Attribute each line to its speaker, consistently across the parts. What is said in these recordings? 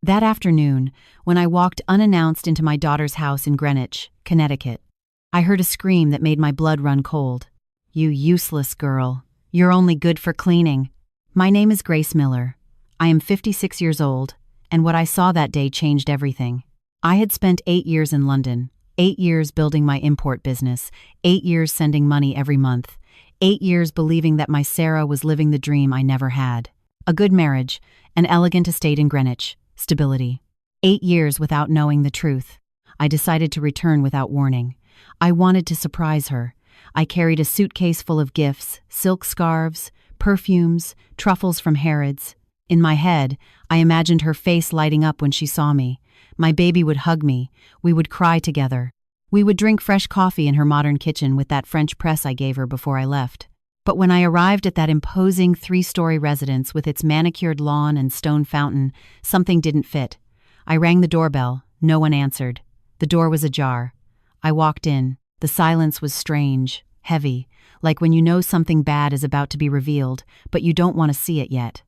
Speaker 1: That afternoon, when I walked unannounced into my daughter's house in Greenwich, Connecticut, I heard a scream that made my blood run cold. "You useless girl. You're only good for cleaning." My name is Grace Miller. I am 56 years old, and what I saw that day changed everything. I had spent 8 years in London, 8 years building my import business, 8 years sending money every month, 8 years believing that my Sarah was living the dream I never had. A good marriage, an elegant estate in Greenwich, stability. 8 years without knowing the truth. I decided to return without warning. I wanted to surprise her. I carried a suitcase full of gifts, silk scarves, perfumes, truffles from Harrods. In my head, I imagined her face lighting up when she saw me. My baby would hug me. We would cry together. We would drink fresh coffee in her modern kitchen with that French press I gave her before I left. But when I arrived at that imposing 3-story residence with its manicured lawn and stone fountain, something didn't fit. I rang the doorbell. No one answered. The door was ajar. I walked in. The silence was strange, heavy, like when you know something bad is about to be revealed, but you don't want to see it yet.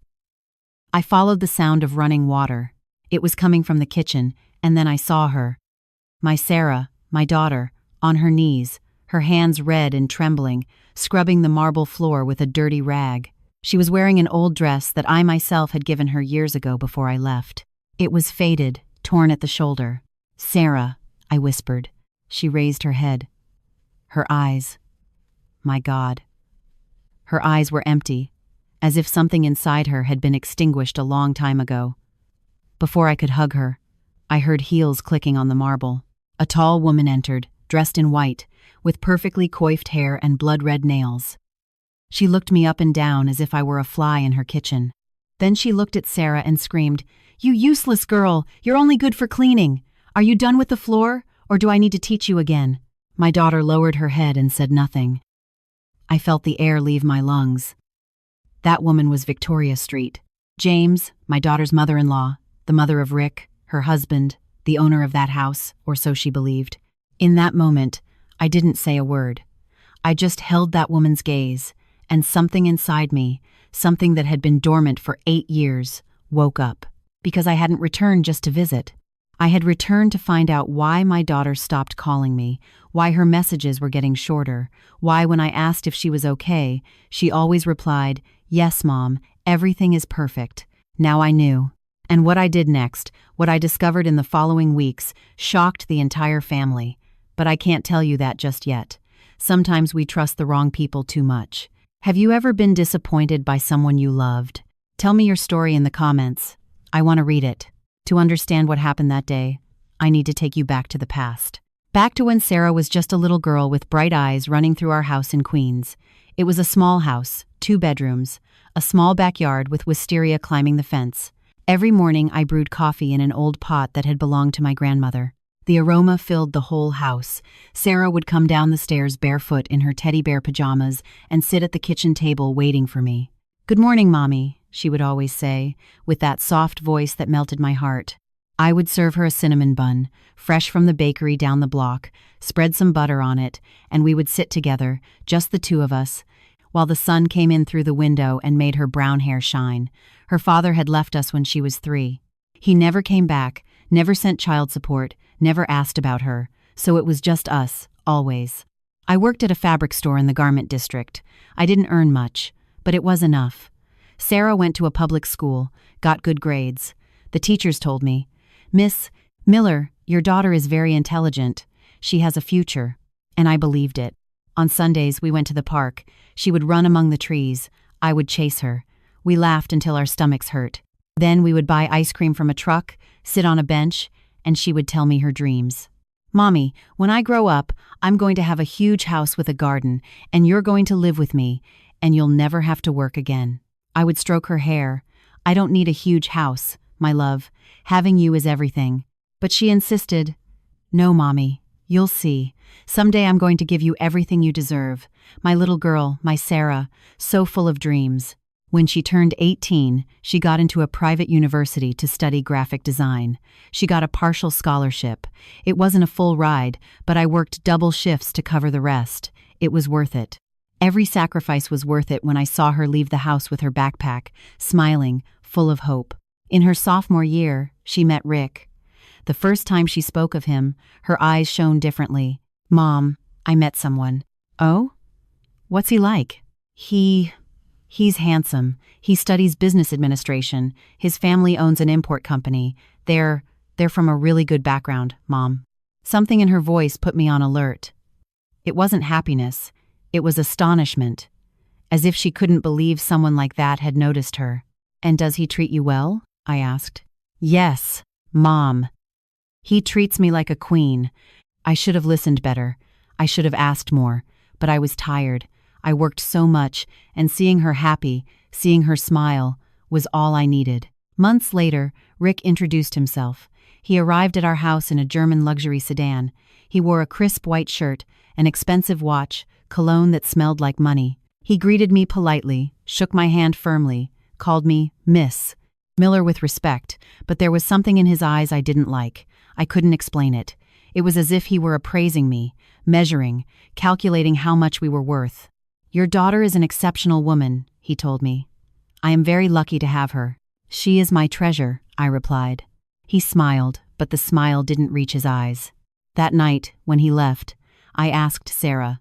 Speaker 1: I followed the sound of running water. It was coming from the kitchen, and then I saw her. My Sarah, my daughter, on her knees, her hands red and trembling, scrubbing the marble floor with a dirty rag. She was wearing an old dress that I myself had given her years ago before I left. It was faded, torn at the shoulder. "Sarah," I whispered. She raised her head. Her eyes. My God. Her eyes were empty, as if something inside her had been extinguished a long time ago. Before I could hug her, I heard heels clicking on the marble. A tall woman entered, dressed in white, with perfectly coiffed hair and blood-red nails. She looked me up and down as if I were a fly in her kitchen. Then she looked at Sarah and screamed, "You useless girl! You're only good for cleaning! Are you done with the floor, or do I need to teach you again?" My daughter lowered her head and said nothing. I felt the air leave my lungs. That woman was Victoria Street. James, my daughter's mother-in-law, the mother of Rick, her husband, the owner of that house, or so she believed. In that moment, I didn't say a word. I just held that woman's gaze, and something inside me, something that had been dormant for 8 years, woke up. Because I hadn't returned just to visit. I had returned to find out why my daughter stopped calling me, why her messages were getting shorter, why when I asked if she was okay, she always replied, "Yes, Mom, everything is perfect." Now I knew. And what I did next, what I discovered in the following weeks, shocked the entire family. But I can't tell you that just yet. Sometimes we trust the wrong people too much. Have you ever been disappointed by someone you loved? Tell me your story in the comments. I want to read it. To understand what happened that day, I need to take you back to the past. Back to when Sarah was just a little girl with bright eyes running through our house in Queens. It was a small house, 2 bedrooms, a small backyard with wisteria climbing the fence. Every morning I brewed coffee in an old pot that had belonged to my grandmother. The aroma filled the whole house. Sarah would come down the stairs barefoot in her teddy bear pajamas and sit at the kitchen table waiting for me. "Good morning, Mommy," she would always say, with that soft voice that melted my heart. I would serve her a cinnamon bun, fresh from the bakery down the block, spread some butter on it, and we would sit together, just the 2 of us, while the sun came in through the window and made her brown hair shine. Her father had left us when she was 3. He never came back, never sent child support, never asked about her, so it was just us, always. I worked at a fabric store in the garment district. I didn't earn much, but it was enough. Sarah went to a public school, got good grades. The teachers told me, "Miss Miller, your daughter is very intelligent. She has a future." And I believed it. On Sundays, we went to the park. She would run among the trees. I would chase her. We laughed until our stomachs hurt. Then we would buy ice cream from a truck, sit on a bench, and she would tell me her dreams. "Mommy, when I grow up, I'm going to have a huge house with a garden, and you're going to live with me, and you'll never have to work again." I would stroke her hair. "I don't need a huge house, my love. Having you is everything." But she insisted, "No, Mommy, you'll see. Someday I'm going to give you everything you deserve. My little girl, my Sarah, so full of dreams." When she turned 18, she got into a private university to study graphic design. She got a partial scholarship. It wasn't a full ride, but I worked double shifts to cover the rest. It was worth it. Every sacrifice was worth it when I saw her leave the house with her backpack, smiling, full of hope. In her sophomore year, She met Rick. The first time she spoke of him, her eyes shone differently. Mom, I met someone. Oh? What's he like? He's handsome. He studies business administration. His family owns an import company. They're from a really good background, Mom. Something in her voice put me on alert. It wasn't happiness. It was astonishment. As if she couldn't believe someone like that had noticed her. And does he treat you well? I asked. Yes, Mom. He treats me like a queen. I should have listened better. I should have asked more, but I was tired. I worked so much, and seeing her happy, seeing her smile, was all I needed. Months later, Rick introduced himself. He arrived at our house in a German luxury sedan. He wore a crisp white shirt, an expensive watch, cologne that smelled like money. He greeted me politely, shook my hand firmly, called me Miss Miller with respect, but there was something in his eyes I didn't like. I couldn't explain it. It was as if he were appraising me, measuring, calculating how much we were worth. Your daughter is an exceptional woman, he told me. I am very lucky to have her. She is my treasure, I replied. He smiled, but the smile didn't reach his eyes. That night, when he left, I asked Sarah,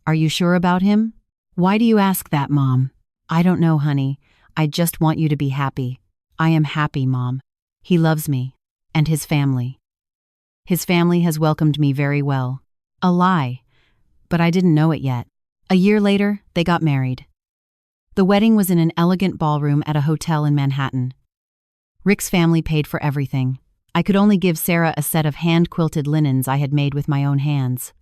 Speaker 1: "Are you sure about him?" "Why do you ask that, Mom?" "I don't know, honey. I just want you to be happy." "I am happy, Mom. He loves me. And his family. His family has welcomed me very well." A lie. But I didn't know it yet. A year later, they got married. The wedding was in an elegant ballroom at a hotel in Manhattan. Rick's family paid for everything. I could only give Sarah a set of hand-quilted linens I had made with my own hands.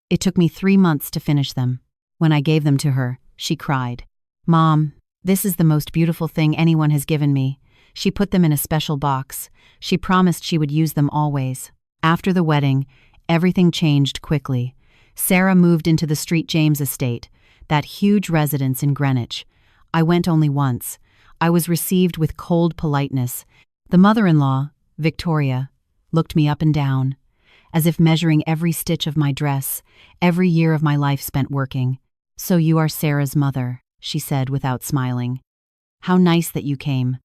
Speaker 1: It took me 3 months to finish them. When I gave them to her, she cried. "Mom, this is the most beautiful thing anyone has given me." She put them in a special box. She promised she would use them always. After the wedding, everything changed quickly. Sarah moved into the St. James estate, that huge residence in Greenwich. I went only once. I was received with cold politeness. The mother-in-law, Victoria, looked me up and down, as if measuring every stitch of my dress, every year of my life spent working. "So you are Sarah's mother," she said without smiling. "How nice that you came.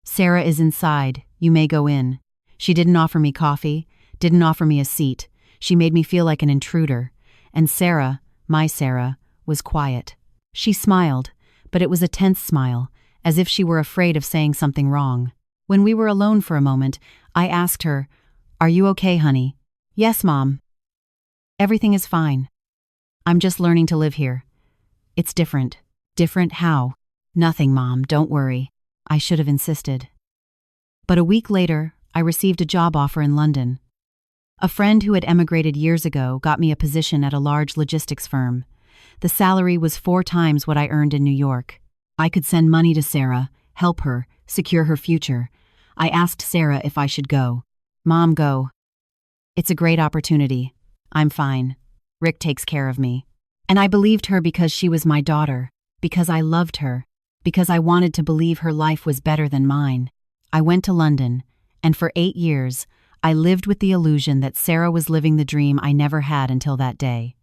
Speaker 1: Sarah is inside. You may go in." She didn't offer me coffee, didn't offer me a seat. She made me feel like an intruder. And Sarah, my Sarah, was quiet. She smiled, but it was a tense smile, as if she were afraid of saying something wrong. When we were alone for a moment, I asked her, "Are you okay, honey?" "Yes, Mom. Everything is fine. I'm just learning to live here. It's different." "Different how?" "Nothing, Mom, don't worry." I should have insisted. But a week later, I received a job offer in London. A friend who had emigrated years ago got me a position at a large logistics firm. The salary was 4 times what I earned in New York. I could send money to Sarah, help her, secure her future. I asked Sarah if I should go. "Mom, go. It's a great opportunity. I'm fine. Rick takes care of me." And I believed her because she was my daughter, because I loved her, because I wanted to believe her life was better than mine. I went to London, and for 8 years, I lived with the illusion that Sarah was living the dream I never had until that day.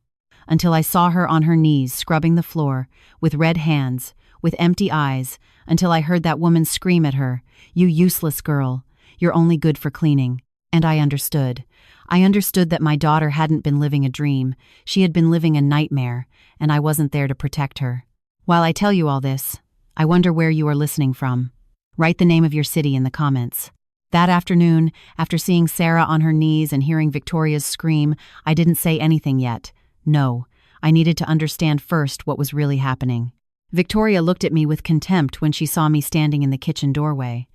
Speaker 1: Until I saw her on her knees scrubbing the floor, with red hands, with empty eyes, until I heard that woman scream at her, "You useless girl, you're only good for cleaning." And I understood. I understood that my daughter hadn't been living a dream, she had been living a nightmare, and I wasn't there to protect her. While I tell you all this, I wonder where you are listening from. Write the name of your city in the comments. That afternoon, after seeing Sarah on her knees and hearing Victoria's scream, I didn't say anything yet. No, I needed to understand first what was really happening. Victoria looked at me with contempt when she saw me standing in the kitchen doorway.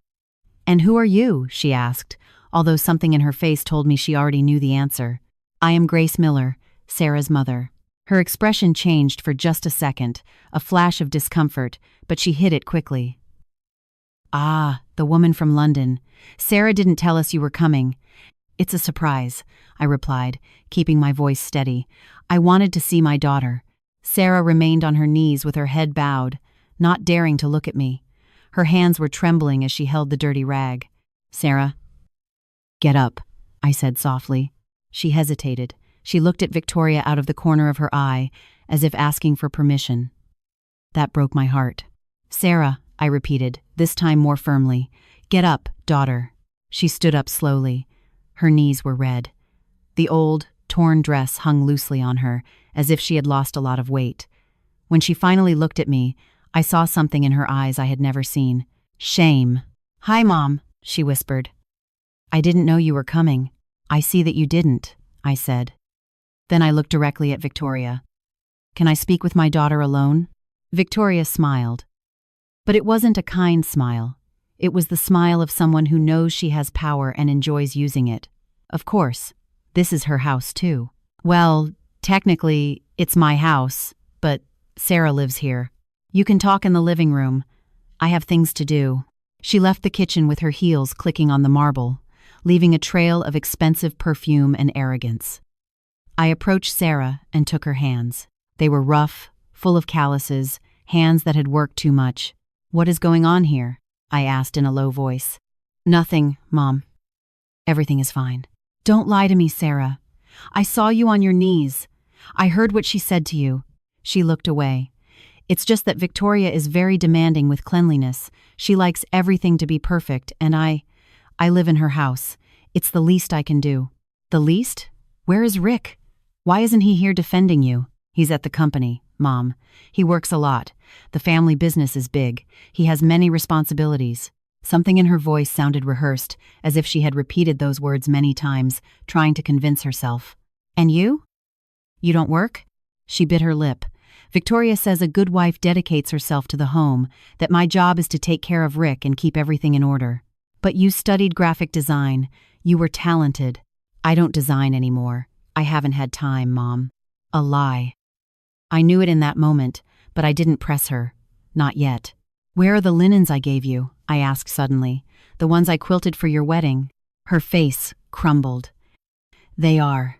Speaker 1: "And who are you?" she asked, although something in her face told me she already knew the answer. "I am Grace Miller, Sarah's mother." Her expression changed for just a second, a flash of discomfort, but she hid it quickly. "Ah, the woman from London. Sarah didn't tell us you were coming." "It's a surprise," I replied, keeping my voice steady. "I wanted to see my daughter." Sarah remained on her knees with her head bowed, not daring to look at me. Her hands were trembling as she held the dirty rag. "Sarah, get up," I said softly. She hesitated. She looked at Victoria out of the corner of her eye, as if asking for permission. That broke my heart. "Sarah," I repeated, this time more firmly. "Get up, daughter." She stood up slowly. Her knees were red. The old, torn dress hung loosely on her, as if she had lost a lot of weight. When she finally looked at me, I saw something in her eyes I had never seen. Shame. "Hi, Mom," she whispered. "I didn't know you were coming." "I see that you didn't," I said. Then I looked directly at Victoria. "Can I speak with my daughter alone?" Victoria smiled. But it wasn't a kind smile. It was the smile of someone who knows she has power and enjoys using it. "Of course. This is her house, too." "Well, technically, it's my house, but Sarah lives here. You can talk in the living room. I have things to do." She left the kitchen with her heels clicking on the marble, leaving a trail of expensive perfume and arrogance. I approached Sarah and took her hands. They were rough, full of calluses, hands that had worked too much. "What is going on here?" I asked in a low voice. "Nothing, Mom. Everything is fine." "Don't lie to me, Sarah. I saw you on your knees. I heard what she said to you." She looked away. "It's just that Victoria is very demanding with cleanliness. She likes everything to be perfect, and I live in her house. It's the least I can do." "The least? Where is Rick? Why isn't he here defending you?" "He's at the company, Mom. He works a lot. The family business is big. He has many responsibilities." Something in her voice sounded rehearsed, as if she had repeated those words many times, trying to convince herself. "And you? You don't work?" She bit her lip. "Victoria says a good wife dedicates herself to the home, that my job is to take care of Rick and keep everything in order." "But you studied graphic design. You were talented." "I don't design anymore. I haven't had time, Mom." A lie. I knew it in that moment, but I didn't press her. Not yet. "Where are the linens I gave you?" I asked suddenly. "The ones I quilted for your wedding?" Her face crumbled. They are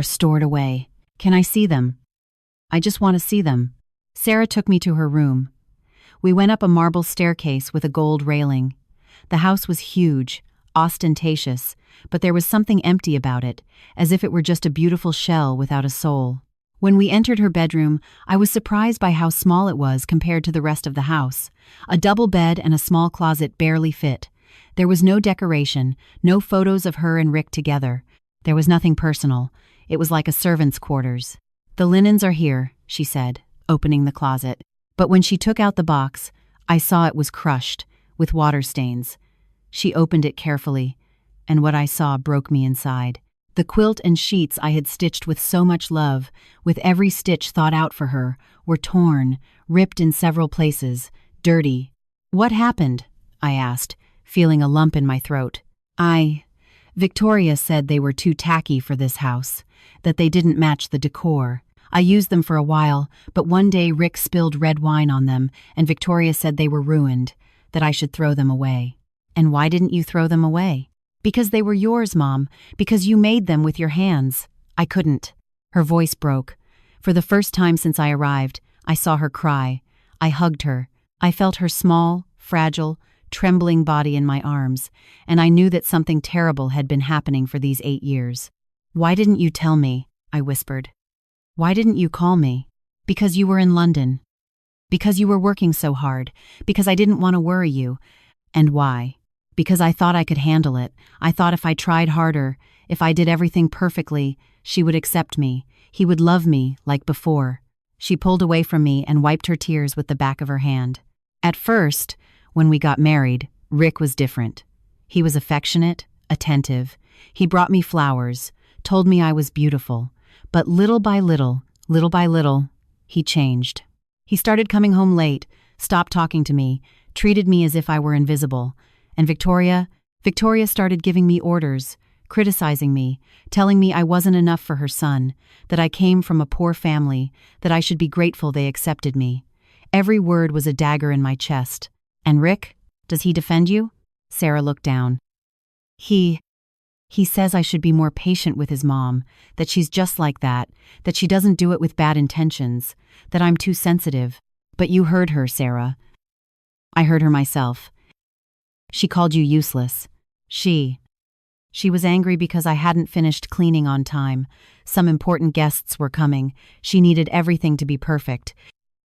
Speaker 1: stored away. Can I see them?" "I just want to see them." Sarah took me to her room. We went up a marble staircase with a gold railing. The house was huge, ostentatious, but there was something empty about it, as if it were just a beautiful shell without a soul. When we entered her bedroom, I was surprised by how small it was compared to the rest of the house. A double bed and a small closet barely fit. There was no decoration, no photos of her and Rick together. There was nothing personal. It was like a servant's quarters. "The linens are here," she said, opening the closet. But when she took out the box, I saw it was crushed, with water stains. She opened it carefully, and what I saw broke me inside. The quilt and sheets I had stitched with so much love, with every stitch thought out for her, were torn, ripped in several places, dirty. "What happened?" I asked, feeling a lump in my throat. Victoria said they were too tacky for this house, that they didn't match the decor. I used them for a while, but one day Rick spilled red wine on them, and Victoria said they were ruined, that I should throw them away." "And why didn't you throw them away?" "Because they were yours, Mom, because you made them with your hands." "I couldn't." Her voice broke. For the first time since I arrived, I saw her cry. I hugged her. I felt her small, fragile, trembling body in my arms, and I knew that something terrible had been happening for these 8 years. "Why didn't you tell me?" I whispered. "Why didn't you call me?" "Because you were in London. Because you were working so hard. Because I didn't want to worry you." "And why?" "Because I thought I could handle it. I thought if I tried harder, if I did everything perfectly, she would accept me. He would love me, like before." She pulled away from me and wiped her tears with the back of her hand. "At first, when we got married, Rick was different. He was affectionate, attentive. He brought me flowers, told me I was beautiful. But little by little, he changed. He started coming home late, stopped talking to me, treated me as if I were invisible. And Victoria started giving me orders, criticizing me, telling me I wasn't enough for her son, that I came from a poor family, that I should be grateful they accepted me. Every word was a dagger in my chest. "And Rick? Does he defend you?" Sarah looked down. He says I should be more patient with his mom, that she's just like that she doesn't do it with bad intentions, that I'm too sensitive. But you heard her, Sarah." "I heard her myself. She called you useless." She was angry because I hadn't finished cleaning on time. Some important guests were coming. She needed everything to be perfect.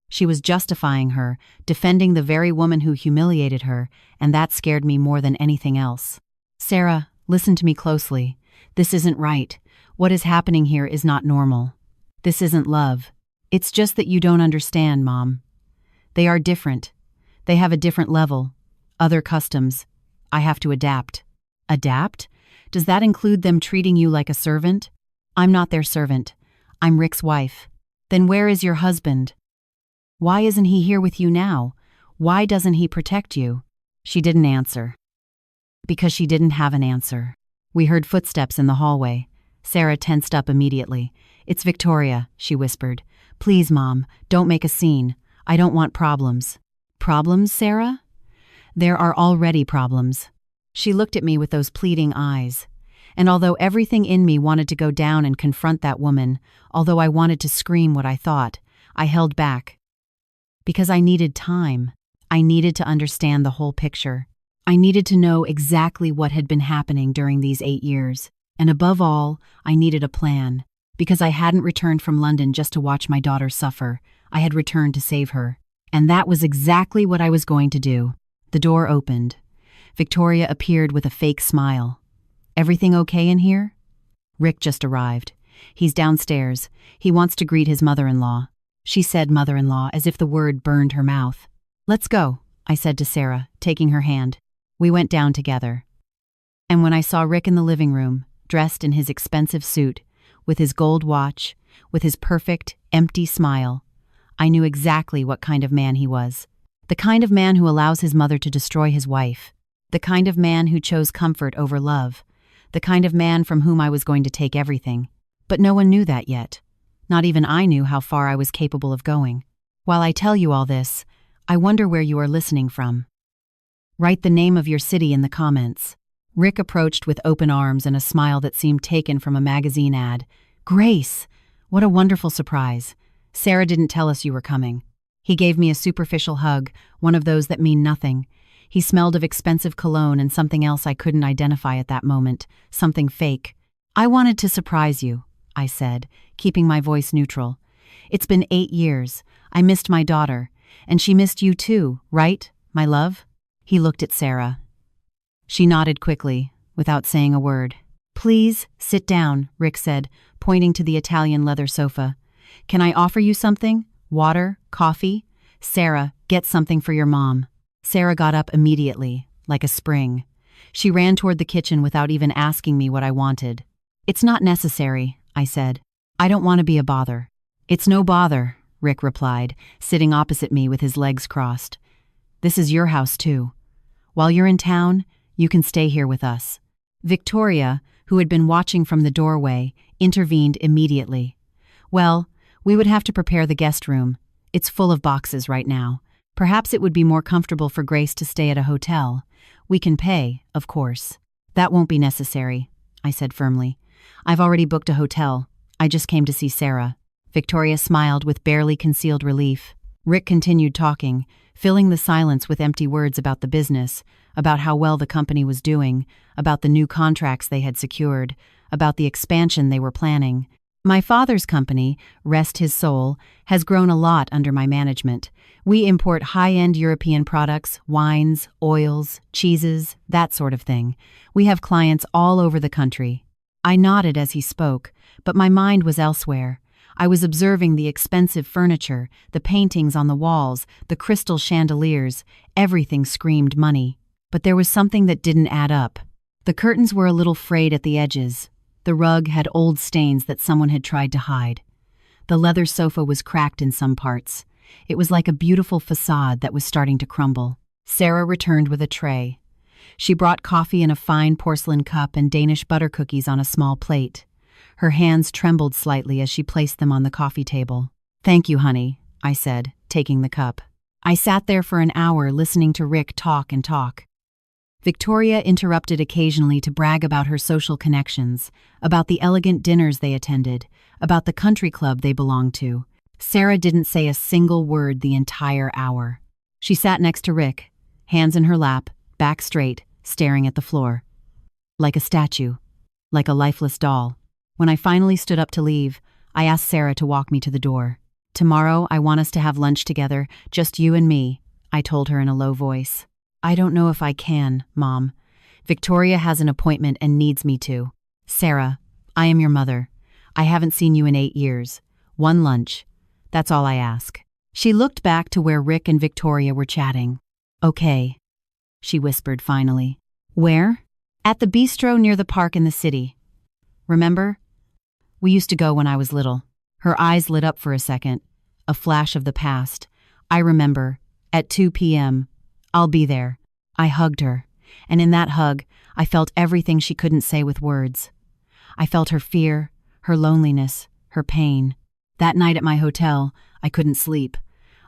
Speaker 1: She was justifying her, defending the very woman who humiliated her, and that scared me more than anything else. Sarah, listen to me closely. This isn't right. What is happening here is not normal. This isn't love. It's just that you don't understand, Mom. They are different. They have a different level. Other customs. I have to adapt. Adapt? Does that include them treating you like a servant? I'm not their servant. I'm Rick's wife. Then where is your husband? Why isn't he here with you now? Why doesn't he protect you? She didn't answer. Because she didn't have an answer. We heard footsteps in the hallway. Sarah tensed up immediately. It's Victoria, she whispered. Please, Mom, don't make a scene. I don't want problems. Problems, Sarah? There are already problems. She looked at me with those pleading eyes. And although everything in me wanted to go down and confront that woman, although I wanted to scream what I thought, I held back. Because I needed time. I needed to understand the whole picture. I needed to know exactly what had been happening during these 8 years. And above all, I needed a plan. Because I hadn't returned from London just to watch my daughter suffer. I had returned to save her. And that was exactly what I was going to do. The door opened. Victoria appeared with a fake smile. Everything okay in here? Rick just arrived. He's downstairs. He wants to greet his mother-in-law. She said mother-in-law as if the word burned her mouth. Let's go, I said to Sarah, taking her hand. We went down together. And when I saw Rick in the living room, dressed in his expensive suit, with his gold watch, with his perfect, empty smile, I knew exactly what kind of man he was. The kind of man who allows his mother to destroy his wife. The kind of man who chose comfort over love. The kind of man from whom I was going to take everything. But no one knew that yet. Not even I knew how far I was capable of going. While I tell you all this, I wonder where you are listening from. Write the name of your city in the comments. Rick approached with open arms and a smile that seemed taken from a magazine ad. Grace! What a wonderful surprise. Sarah didn't tell us you were coming. He gave me a superficial hug, one of those that mean nothing. He smelled of expensive cologne and something else I couldn't identify at that moment, something fake. I wanted to surprise you, I said, keeping my voice neutral. It's been 8 years. I missed my daughter. And she missed you too, right, my love? He looked at Sarah. She nodded quickly, without saying a word. Please, sit down, Rick said, pointing to the Italian leather sofa. Can I offer you something? Water? Coffee? Sarah, get something for your mom. Sarah got up immediately, like a spring. She ran toward the kitchen without even asking me what I wanted. It's not necessary, I said. I don't want to be a bother. It's no bother, Rick replied, sitting opposite me with his legs crossed. This is your house, too. While you're in town, you can stay here with us. Victoria, who had been watching from the doorway, intervened immediately. Well, we would have to prepare the guest room. It's full of boxes right now. Perhaps it would be more comfortable for Grace to stay at a hotel. We can pay, of course. That won't be necessary, I said firmly. I've already booked a hotel. I just came to see Sarah. Victoria smiled with barely concealed relief. Rick continued talking, filling the silence with empty words about the business, about how well the company was doing, about the new contracts they had secured, about the expansion they were planning. My father's company, rest his soul, has grown a lot under my management. We import high-end European products, wines, oils, cheeses, that sort of thing. We have clients all over the country. I nodded as he spoke, but my mind was elsewhere. I was observing the expensive furniture, the paintings on the walls, the crystal chandeliers. Everything screamed money. But there was something that didn't add up. The curtains were a little frayed at the edges. The rug had old stains that someone had tried to hide. The leather sofa was cracked in some parts. It was like a beautiful facade that was starting to crumble. Sarah returned with a tray. She brought coffee in a fine porcelain cup and Danish butter cookies on a small plate. Her hands trembled slightly as she placed them on the coffee table. Thank you, honey, I said, taking the cup. I sat there for an hour listening to Rick talk and talk. Victoria interrupted occasionally to brag about her social connections, about the elegant dinners they attended, about the country club they belonged to. Sarah didn't say a single word the entire hour. She sat next to Rick, hands in her lap, back straight, staring at the floor. Like a statue, like a lifeless doll. When I finally stood up to leave, I asked Sarah to walk me to the door. Tomorrow, I want us to have lunch together, just you and me, I told her in a low voice. I don't know if I can, Mom. Victoria has an appointment and needs me to. Sarah, I am your mother. I haven't seen you in 8 years. One lunch. That's all I ask. She looked back to where Rick and Victoria were chatting. Okay, she whispered finally. Where? At the bistro near the park in the city. Remember? We used to go when I was little. Her eyes lit up for a second. A flash of the past. I remember. At 2 p.m. I'll be there. I hugged her. And in that hug, I felt everything she couldn't say with words. I felt her fear, her loneliness, her pain. That night at my hotel, I couldn't sleep.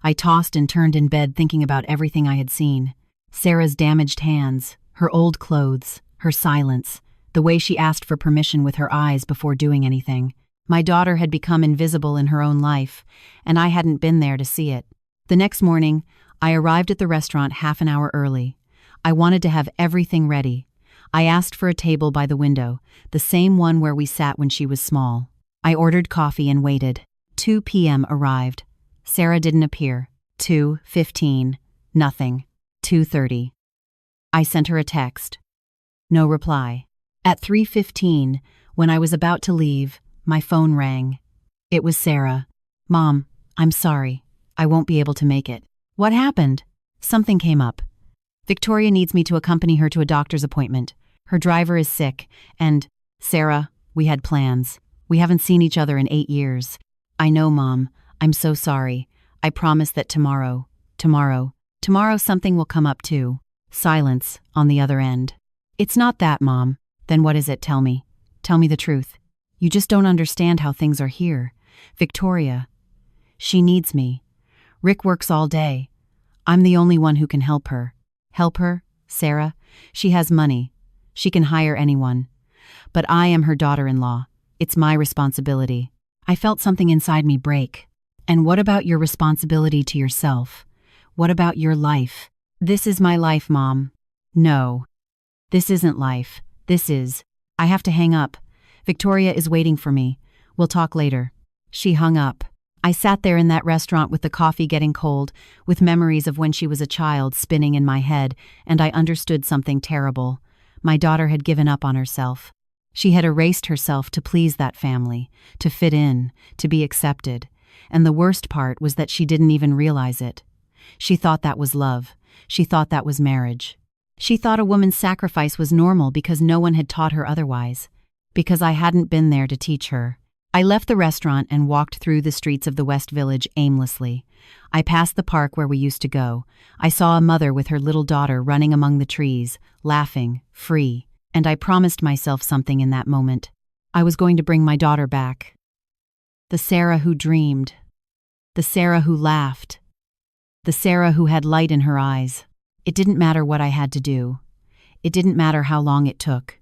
Speaker 1: I tossed and turned in bed thinking about everything I had seen. Sarah's damaged hands, her old clothes, her silence, the way she asked for permission with her eyes before doing anything. My daughter had become invisible in her own life, and I hadn't been there to see it. The next morning, I arrived at the restaurant half an hour early. I wanted to have everything ready. I asked for a table by the window, the same one where we sat when she was small. I ordered coffee and waited. 2 p.m. arrived. Sarah didn't appear. 2:15. Nothing. 2:30. I sent her a text. No reply. At 3:15, when I was about to leave, my phone rang. It was Sarah. Mom, I'm sorry. I won't be able to make it. What happened? Something came up. Victoria needs me to accompany her to a doctor's appointment. Her driver is sick, and, Sarah, we had plans. We haven't seen each other in 8 years. I know, Mom. I'm so sorry. I promise that tomorrow something will come up too. Silence on the other end. It's not that, Mom. Then what is it? Tell me. Tell me the truth. You just don't understand how things are here. Victoria. She needs me. Rick works all day. I'm the only one who can help her. Help her, Sarah? She has money. She can hire anyone. But I am her daughter-in-law. It's my responsibility. I felt something inside me break. And what about your responsibility to yourself? What about your life? This is my life, Mom. No. This isn't life. This is. I have to hang up. Victoria is waiting for me. We'll talk later. She hung up. I sat there in that restaurant with the coffee getting cold, with memories of when she was a child spinning in my head, and I understood something terrible. My daughter had given up on herself. She had erased herself to please that family, to fit in, to be accepted. And the worst part was that she didn't even realize it. She thought that was love. She thought that was marriage. She thought a woman's sacrifice was normal because no one had taught her otherwise. Because I hadn't been there to teach her. I left the restaurant and walked through the streets of the West Village aimlessly. I passed the park where we used to go. I saw a mother with her little daughter running among the trees, laughing, free, and I promised myself something in that moment. I was going to bring my daughter back. The Sarah who dreamed. The Sarah who laughed. The Sarah who had light in her eyes. It didn't matter what I had to do. It didn't matter how long it took.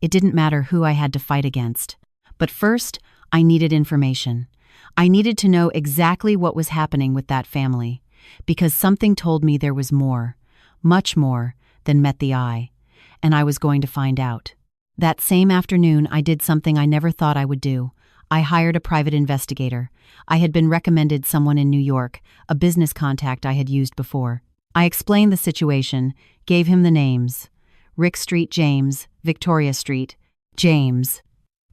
Speaker 1: It didn't matter who I had to fight against. But first, I needed information. I needed to know exactly what was happening with that family, because something told me there was more, much more, than met the eye, and I was going to find out. That same afternoon, I did something I never thought I would do. I hired a private investigator. I had been recommended someone in New York, a business contact I had used before. I explained the situation, gave him the names. Rick Street James, Victoria Street, James,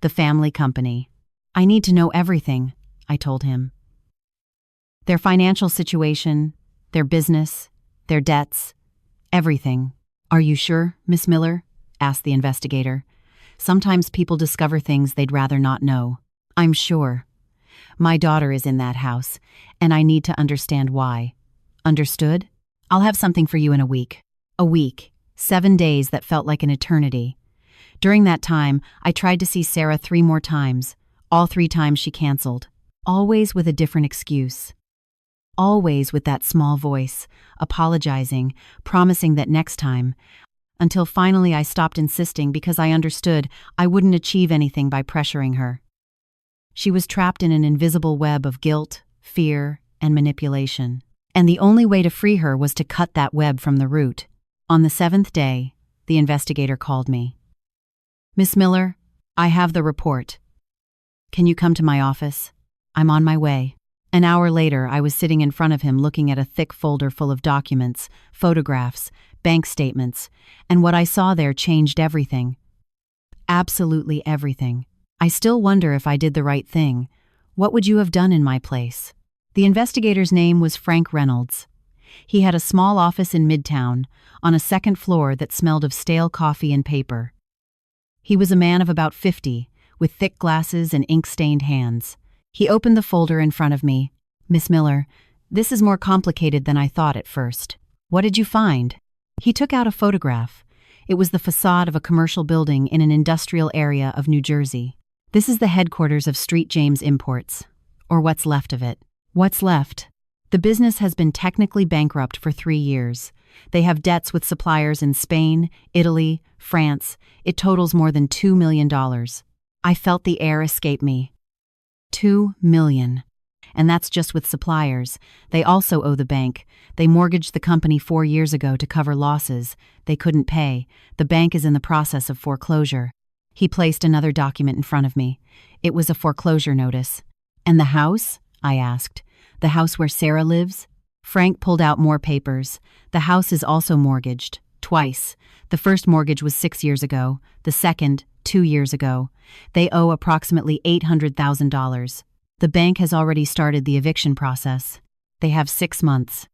Speaker 1: the family company. I need to know everything, I told him. Their financial situation, their business, their debts, everything. Are you sure, Miss Miller? Asked the investigator. Sometimes people discover things they'd rather not know. I'm sure. My daughter is in that house, and I need to understand why. Understood? I'll have something for you in a week. A week. 7 days that felt like an eternity. During that time, I tried to see Sarah 3 more times. All 3 times she canceled. Always with a different excuse. Always with that small voice, apologizing, promising that next time. Until finally I stopped insisting because I understood I wouldn't achieve anything by pressuring her. She was trapped in an invisible web of guilt, fear, and manipulation. And the only way to free her was to cut that web from the root. On the 7th day, the investigator called me. Miss Miller, I have the report. Can you come to my office? I'm on my way. An hour later, I was sitting in front of him looking at a thick folder full of documents, photographs, bank statements, and what I saw there changed everything. Absolutely everything. I still wonder if I did the right thing. What would you have done in my place? The investigator's name was Frank Reynolds. He had a small office in Midtown, on a second floor that smelled of stale coffee and paper. He was a man of about 50, with thick glasses and ink-stained hands. He opened the folder in front of me. "Miss Miller, this is more complicated than I thought at first. What did you find?" He took out a photograph. It was the facade of a commercial building in an industrial area of New Jersey. "This is the headquarters of Street James Imports, or what's left of it." "What's left?" "The business has been technically bankrupt for 3 years. They have debts with suppliers in Spain, Italy, France. It totals more than $2 million. I felt the air escape me. $2 million. And that's just with suppliers. They also owe the bank. They mortgaged the company 4 years ago to cover losses. They couldn't pay. The bank is in the process of foreclosure." He placed another document in front of me. It was a foreclosure notice. "And the house?" I asked. "The house where Sarah lives?" Frank pulled out more papers. "The house is also mortgaged. Twice. The first mortgage was 6 years ago. The second, 2 years ago. They owe approximately $800,000. The bank has already started the eviction process. They have 6 months.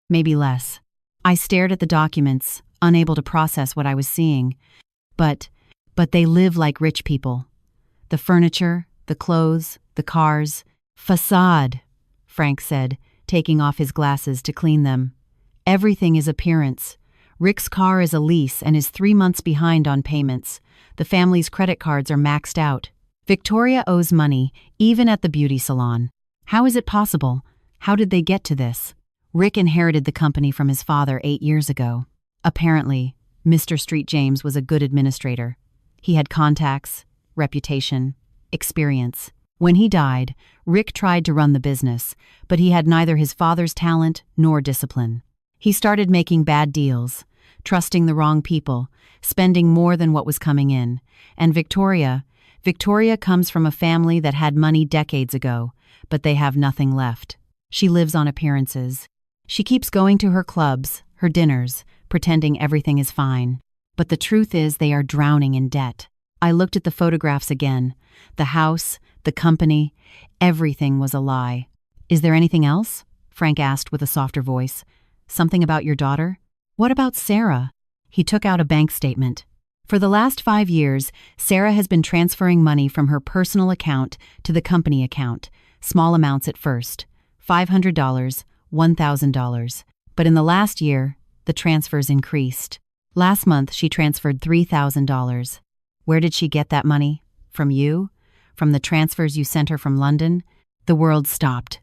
Speaker 1: Maybe less." I stared at the documents, unable to process what I was seeing. But they live like rich people. The furniture, the clothes, the cars. "Facade," Frank said, taking off his glasses to clean them. "Everything is appearance. Rick's car is a lease and is 3 months behind on payments. The family's credit cards are maxed out. Victoria owes money, even at the beauty salon. How is it possible? How did they get to this?" Rick inherited the company from his father 8 years ago. Apparently, Mr. Street James was a good administrator. He had contacts, reputation, experience. When he died, Rick tried to run the business, but he had neither his father's talent nor discipline. He started making bad deals, trusting the wrong people, spending more than what was coming in. And Victoria comes from a family that had money decades ago, but they have nothing left. She lives on appearances. She keeps going to her clubs, her dinners, pretending everything is fine. But the truth is they are drowning in debt. I looked at the photographs again. The house, the company, everything was a lie. "Is there anything else?" Frank asked with a softer voice. "Something about your daughter?" "What about Sarah?" He took out a bank statement. "For the last 5 years, Sarah has been transferring money from her personal account to the company account, small amounts at first, $500, $1,000. But in the last year, the transfers increased. Last month, she transferred $3,000. Where did she get that money? From you? From the transfers you sent her from London?" The world stopped.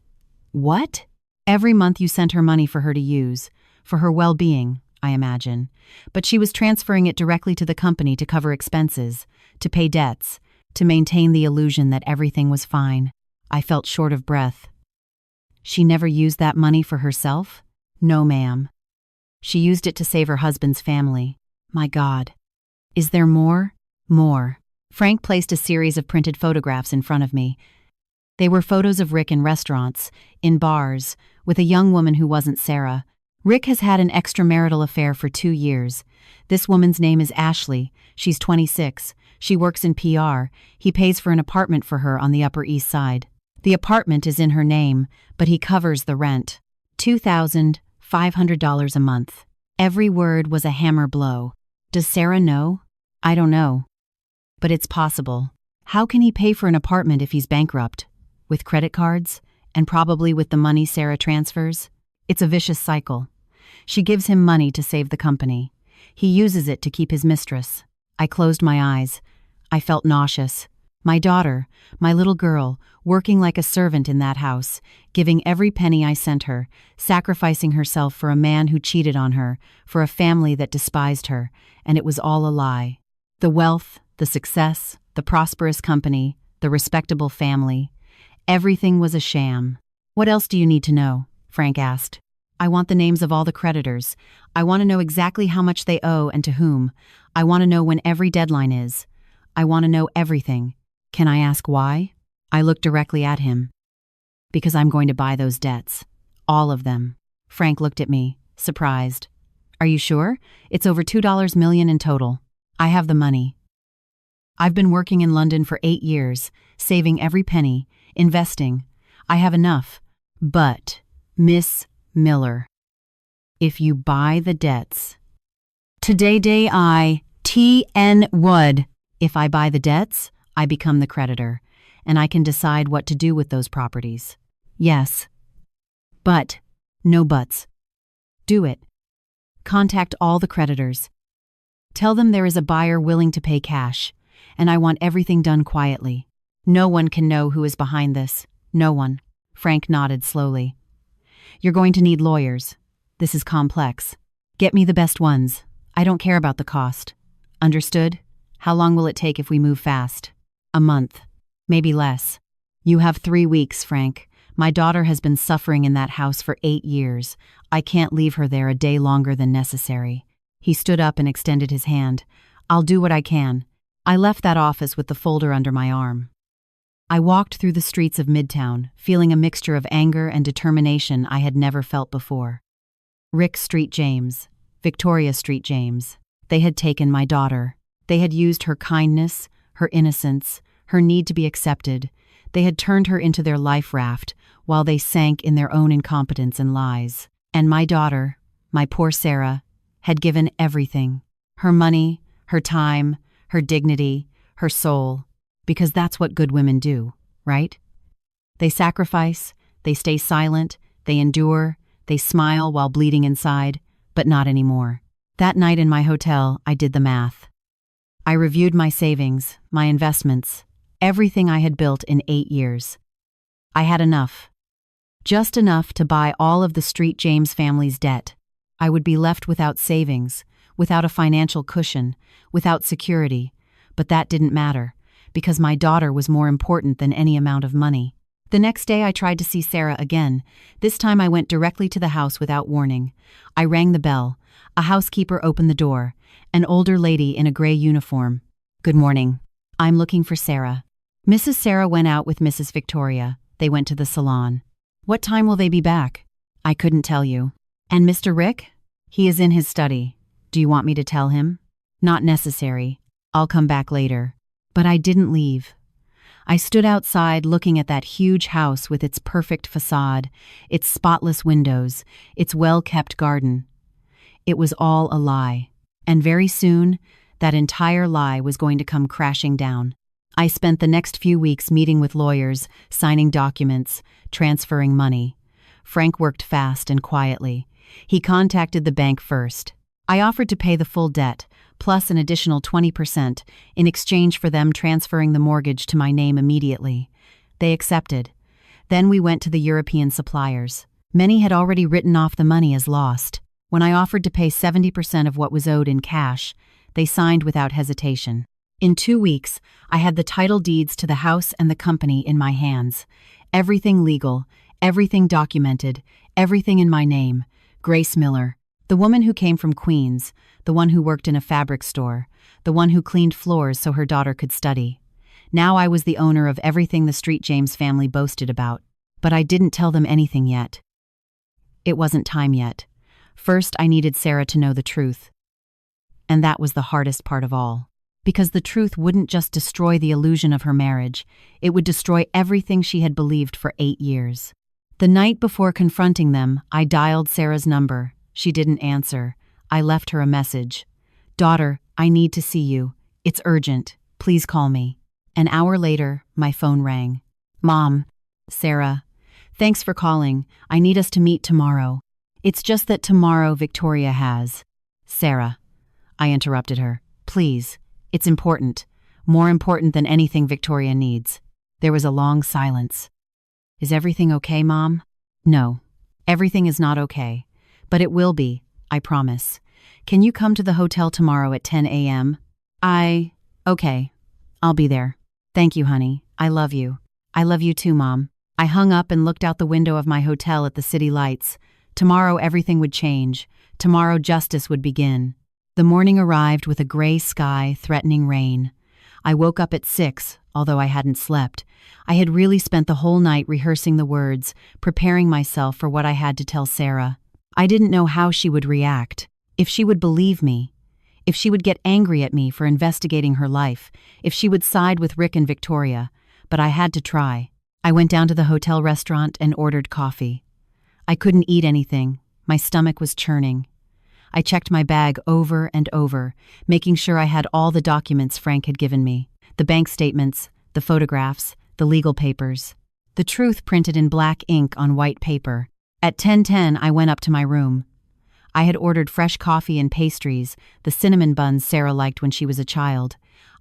Speaker 1: "What?" "Every month you sent her money for her to use, for her well-being, I imagine. But she was transferring it directly to the company to cover expenses, to pay debts, to maintain the illusion that everything was fine." I felt short of breath. "She never used that money for herself?" "No, ma'am. She used it to save her husband's family." My God. "Is there more?" "More." Frank placed a series of printed photographs in front of me. They were photos of Rick in restaurants, in bars, with a young woman who wasn't Sarah. Rick has had an extramarital affair for 2 years. This woman's name is Ashley. She's 26. She works in PR. He pays for an apartment for her on the Upper East Side. The apartment is in her name, but he covers the rent. $2,500 a month. Every word was a hammer blow. Does Sarah know? I don't know. But it's possible. How can he pay for an apartment if he's bankrupt? With credit cards? And probably with the money Sarah transfers? It's a vicious cycle. She gives him money to save the company. He uses it to keep his mistress. I closed my eyes. I felt nauseous. My daughter, my little girl, working like a servant in that house, giving every penny I sent her, sacrificing herself for a man who cheated on her, for a family that despised her, and it was all a lie. The wealth, the success, the prosperous company, the respectable family, everything was a sham. "What else do you need to know?" Frank asked. "I want the names of all the creditors. I want to know exactly how much they owe and to whom. I want to know when every deadline is. I want to know everything. Can I ask why?" I looked directly at him. "Because I'm going to buy those debts. All of them." Frank looked at me, surprised. Are you sure? It's over $2 million in total. I have the money. I've been working in London for 8 years, saving every penny, investing. I have enough. But, Miss Miller, if you buy the debts, today would. If I buy the debts, I become the creditor, and I can decide what to do with those properties. Yes. But, no buts. Do it. Contact all the creditors. Tell them there is a buyer willing to pay cash, and I want everything done quietly. No one can know who is behind this. No one. Frank nodded slowly. You're going to need lawyers. This is complex. Get me the best ones. I don't care about the cost. Understood? How long will it take if we move fast? A month. Maybe less. You have 3 weeks, Frank. My daughter has been suffering in that house for 8 years. I can't leave her there a day longer than necessary. He stood up and extended his hand. I'll do what I can. I left that office with the folder under my arm. I walked through the streets of Midtown, feeling a mixture of anger and determination I had never felt before. Rick Street James, Victoria Street James. They had taken my daughter. They had used her kindness, her innocence, her need to be accepted. They had turned her into their life raft, while they sank in their own incompetence and lies. And my daughter, my poor Sarah, had given everything. Her money, her time, her dignity, her soul. Because that's what good women do, right? They sacrifice, they stay silent, they endure, they smile while bleeding inside, but not anymore. That night in my hotel, I did the math. I reviewed my savings, my investments, everything I had built in 8 years. I had enough. Just enough to buy all of the Street James family's debt. I would be left without savings, without a financial cushion, without security, but that didn't matter, because my daughter was more important than any amount of money. The next day I tried to see Sarah again. This time I went directly to the house without warning. I rang the bell. A housekeeper opened the door, an older lady in a gray uniform. Good morning. I'm looking for Sarah. Mrs. Sarah went out with Mrs. Victoria. They went to the salon. What time will they be back? I couldn't tell you. And Mr. Rick? He is in his study. Do you want me to tell him? Not necessary. I'll come back later. But I didn't leave. I stood outside looking at that huge house with its perfect facade, its spotless windows, its well-kept garden. It was all a lie. And very soon, that entire lie was going to come crashing down. I spent the next few weeks meeting with lawyers, signing documents, transferring money. Frank worked fast and quietly. He contacted the bank first. I offered to pay the full debt, plus an additional 20%, in exchange for them transferring the mortgage to my name immediately. They accepted. Then we went to the European suppliers. Many had already written off the money as lost. When I offered to pay 70% of what was owed in cash, they signed without hesitation. In 2 weeks, I had the title deeds to the house and the company in my hands. Everything legal, everything documented, everything in my name. Grace Miller, the woman who came from Queens, the one who worked in a fabric store, the one who cleaned floors so her daughter could study. Now I was the owner of everything the Street James family boasted about. But I didn't tell them anything yet. It wasn't time yet. First, I needed Sarah to know the truth. And that was the hardest part of all. Because the truth wouldn't just destroy the illusion of her marriage, it would destroy everything she had believed for 8 years. The night before confronting them, I dialed Sarah's number. She didn't answer. I left her a message. Daughter, I need to see you. It's urgent. Please call me. An hour later, my phone rang. Mom. Sarah. Thanks for calling. I need us to meet tomorrow. It's just that tomorrow Victoria has. Sarah. I interrupted her. Please. It's important. More important than anything Victoria needs. There was a long silence. Is everything okay, Mom? No. Everything is not okay. But it will be, I promise. Can you come to the hotel tomorrow at 10 a.m.? Okay. I'll be there. Thank you, honey. I love you. I love you too, Mom. I hung up and looked out the window of my hotel at the city lights. Tomorrow everything would change. Tomorrow justice would begin. The morning arrived with a gray sky threatening rain. I woke up at 6, although I hadn't slept. I had really spent the whole night rehearsing the words, preparing myself for what I had to tell Sarah. I didn't know how she would react. If she would believe me, if she would get angry at me for investigating her life, if she would side with Rick and Victoria, but I had to try. I went down to the hotel restaurant and ordered coffee. I couldn't eat anything. My stomach was churning. I checked my bag over and over, making sure I had all the documents Frank had given me. The bank statements, the photographs, the legal papers. The truth printed in black ink on white paper. At 10:10, I went up to my room. I had ordered fresh coffee and pastries, the cinnamon buns Sarah liked when she was a child.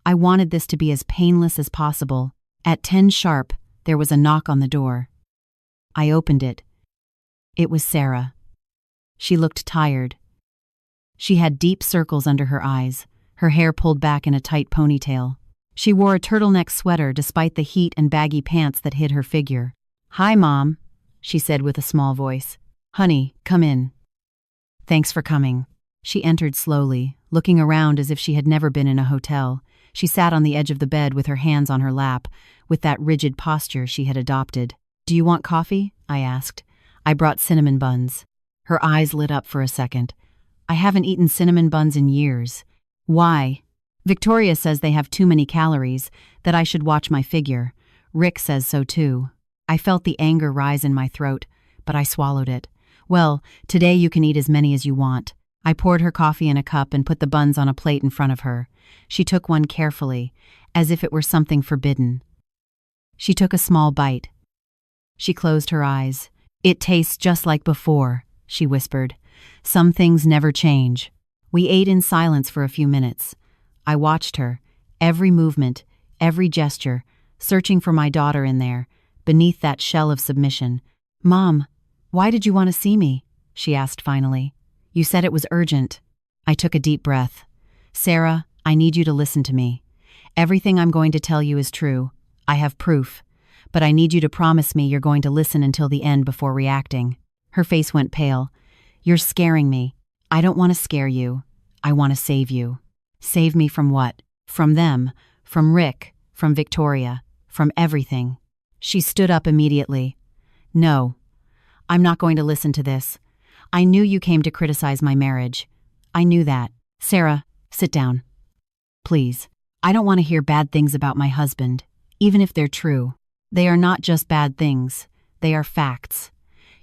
Speaker 1: I wanted this to be as painless as possible. At 10 sharp, there was a knock on the door. I opened it. It was Sarah. She looked tired. She had deep circles under her eyes, her hair pulled back in a tight ponytail. She wore a turtleneck sweater despite the heat and baggy pants that hid her figure. "Hi, Mom," she said with a small voice. "Honey, come in." "Thanks for coming." She entered slowly, looking around as if she had never been in a hotel. She sat on the edge of the bed with her hands on her lap, with that rigid posture she had adopted. "Do you want coffee?" I asked. "I brought cinnamon buns." Her eyes lit up for a second. "I haven't eaten cinnamon buns in years." "Why?" "Victoria says they have too many calories, that I should watch my figure. Rick says so too." I felt the anger rise in my throat, but I swallowed it. "Well, today you can eat as many as you want." I poured her coffee in a cup and put the buns on a plate in front of her. She took one carefully, as if it were something forbidden. She took a small bite. She closed her eyes. "It tastes just like before," she whispered. "Some things never change." We ate in silence for a few minutes. I watched her, every movement, every gesture, searching for my daughter in there, beneath that shell of submission. "Mom, why did you want to see me?" she asked finally. "You said it was urgent." I took a deep breath. "Sarah, I need you to listen to me. Everything I'm going to tell you is true. I have proof. But I need you to promise me you're going to listen until the end before reacting." Her face went pale. "You're scaring me." "I don't want to scare you. I want to save you." "Save me from what?" "From them, from Rick, from Victoria, from everything." She stood up immediately. "No, I'm not going to listen to this. I knew you came to criticize my marriage. I knew that. Sarah, sit down. Please. I don't want to hear bad things about my husband, even if they're true. They are not just bad things. They are facts.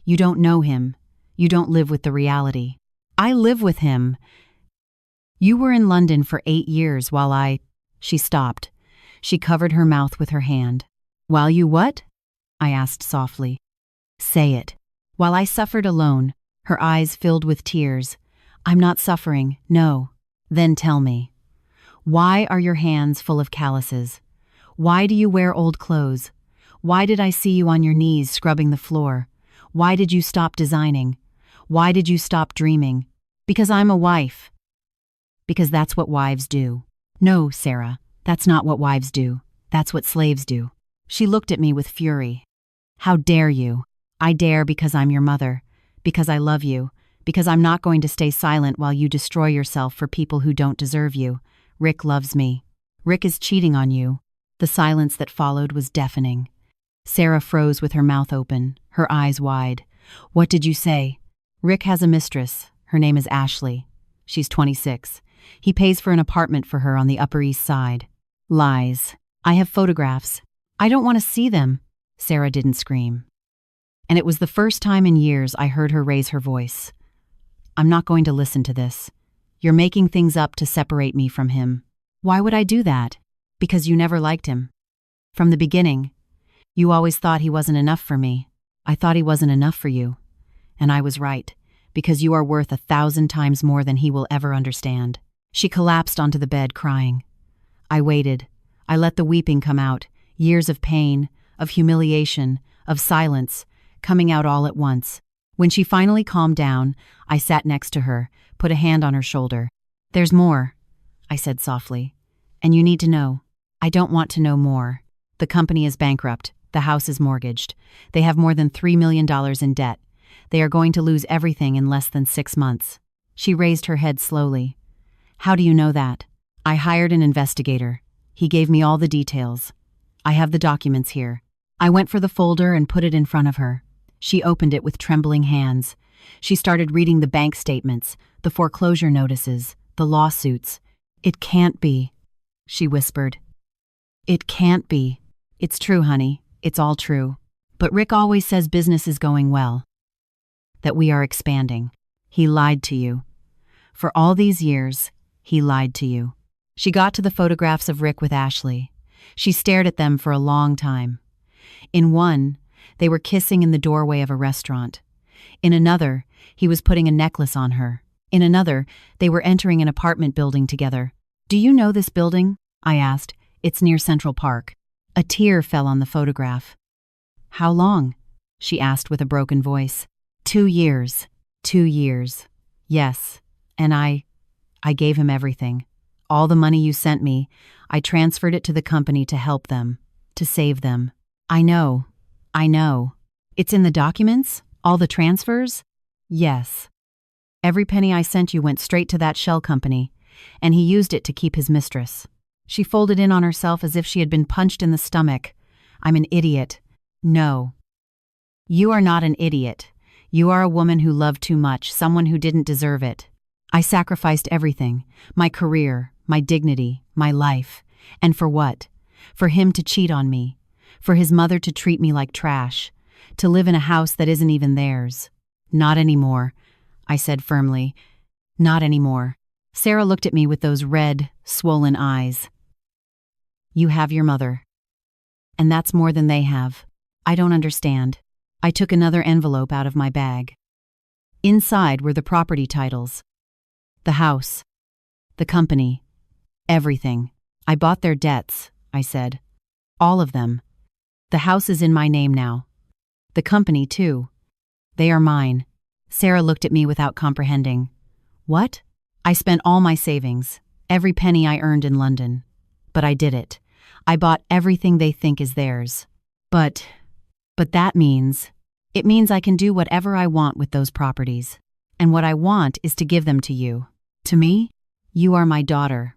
Speaker 1: You don't know him. You don't live with the reality. I live with him. You were in London for 8 years while I—" She stopped. She covered her mouth with her hand. "While you what?" I asked softly. "Say it." "While I suffered alone." Her eyes filled with tears. "I'm not suffering, no." "Then tell me. Why are your hands full of calluses? Why do you wear old clothes? Why did I see you on your knees scrubbing the floor? Why did you stop designing? Why did you stop dreaming?" "Because I'm a wife." "Because that's what wives do." "No, Sarah, that's not what wives do. That's what slaves do." She looked at me with fury. "How dare you?" "I dare because I'm your mother, because I love you, because I'm not going to stay silent while you destroy yourself for people who don't deserve you. Rick loves me. Rick is cheating on you." The silence that followed was deafening. Sarah froze with her mouth open, her eyes wide. "What did you say?" "Rick has a mistress. Her name is Ashley. She's 26. He pays for an apartment for her on the Upper East Side." "Lies. I have photographs." "I don't want to see them." Sarah didn't scream. And it was the first time in years I heard her raise her voice. "I'm not going to listen to this. You're making things up to separate me from him." "Why would I do that?" "Because you never liked him. From the beginning. You always thought he wasn't enough for me. I thought he wasn't enough for you. And I was right, because you are worth 1,000 times more than he will ever understand." She collapsed onto the bed, crying. I waited. I let the weeping come out, years of pain, of humiliation, of silence, coming out all at once. When she finally calmed down, I sat next to her, put a hand on her shoulder. "There's more," I said softly. "And you need to know." "I don't want to know more. The company is bankrupt. The house is mortgaged. They have more than $3 million in debt. They are going to lose everything in less than 6 months." She raised her head slowly. "How do you know that?" "I hired an investigator. He gave me all the details. I have the documents here." I went for the folder and put it in front of her. She opened it with trembling hands. She started reading the bank statements, the foreclosure notices, the lawsuits. "It can't be," she whispered. "It can't be." "It's true, honey. It's all true. But Rick always says business is going well, that we are expanding. He lied to you. For all these years, he lied to you." She got to the photographs of Rick with Ashley. She stared at them for a long time. In one, they were kissing in the doorway of a restaurant. In another, he was putting a necklace on her. In another, they were entering an apartment building together. "Do you know this building?" I asked. "It's near Central Park." A tear fell on the photograph. "How long?" she asked with a broken voice. 2 years. 2 years. Yes. And I gave him everything. All the money you sent me, I transferred it to the company to help them, to save them. I know. It's in the documents? All the transfers? Yes. Every penny I sent you went straight to that shell company, and he used it to keep his mistress. She folded in on herself as if she had been punched in the stomach. "I'm an idiot." "No. You are not an idiot. You are a woman who loved too much, someone who didn't deserve it. I sacrificed everything, my career, my dignity, my life. And for what? For him to cheat on me. For his mother to treat me like trash. To live in a house that isn't even theirs. Not anymore," I said firmly. "Not anymore." Sarah looked at me with those red, swollen eyes. "You have your mother. And that's more than they have. I don't understand." I took another envelope out of my bag. Inside were the property titles. The house. The company. Everything. "I bought their debts," I said. "All of them. The house is in my name now. The company, too. They are mine." Sarah looked at me without comprehending. "What?" "I spent all my savings, every penny I earned in London. But I did it. I bought everything they think is theirs. But that means, it means I can do whatever I want with those properties. And what I want is to give them to you. To me, you are my daughter.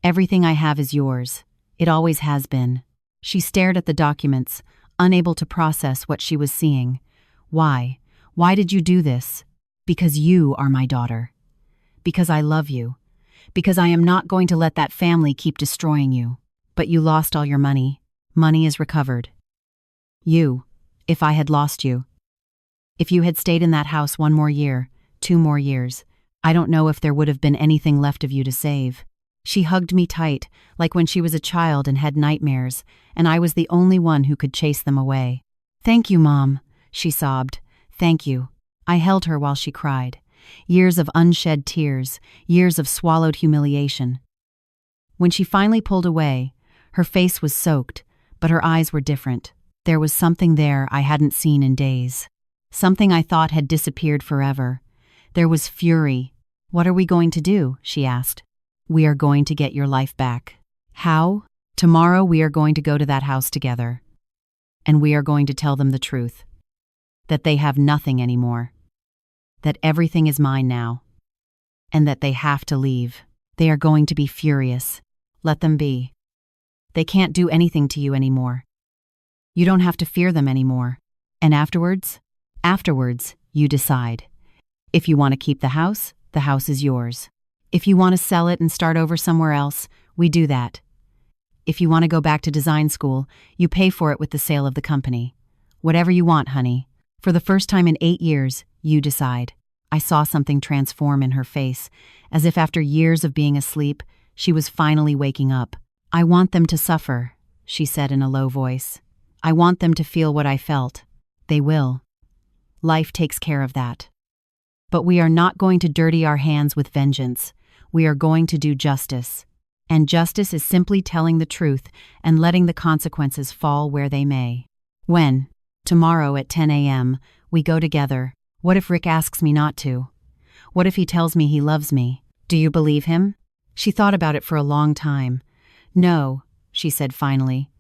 Speaker 1: Everything I have is yours. It always has been." She stared at the documents, unable to process what she was seeing. "Why? Why did you do this?" "Because you are my daughter. Because I love you. Because I am not going to let that family keep destroying you. But you lost all your money. Money is recovered. If I had lost you. If you had stayed in that house 1 more year, 2 more years, I don't know if there would have been anything left of you to save." She hugged me tight, like when she was a child and had nightmares, and I was the only one who could chase them away. "Thank you, Mom," she sobbed. "Thank you." I held her while she cried. Years of unshed tears, years of swallowed humiliation. When she finally pulled away, her face was soaked, but her eyes were different. There was something there I hadn't seen in days. Something I thought had disappeared forever. There was fury. "What are we going to do?" she asked. "We are going to get your life back." "How?" "Tomorrow we are going to go to that house together. And we are going to tell them the truth. That they have nothing anymore. That everything is mine now. And that they have to leave. They are going to be furious. Let them be. They can't do anything to you anymore. You don't have to fear them anymore. And afterwards? Afterwards, you decide. If you want to keep the house is yours. If you want to sell it and start over somewhere else, we do that. If you want to go back to design school, you pay for it with the sale of the company. Whatever you want, honey. For the first time in 8 years, you decide." I saw something transform in her face, as if after years of being asleep, she was finally waking up. "I want them to suffer," she said in a low voice. "I want them to feel what I felt. They will. Life takes care of that. But we are not going to dirty our hands with vengeance. We are going to do justice. And justice is simply telling the truth and letting the consequences fall where they may. When? Tomorrow at 10 a.m., we go together. What if Rick asks me not to? What if he tells me he loves me? Do you believe him?" She thought about it for a long time. "No," she said finally.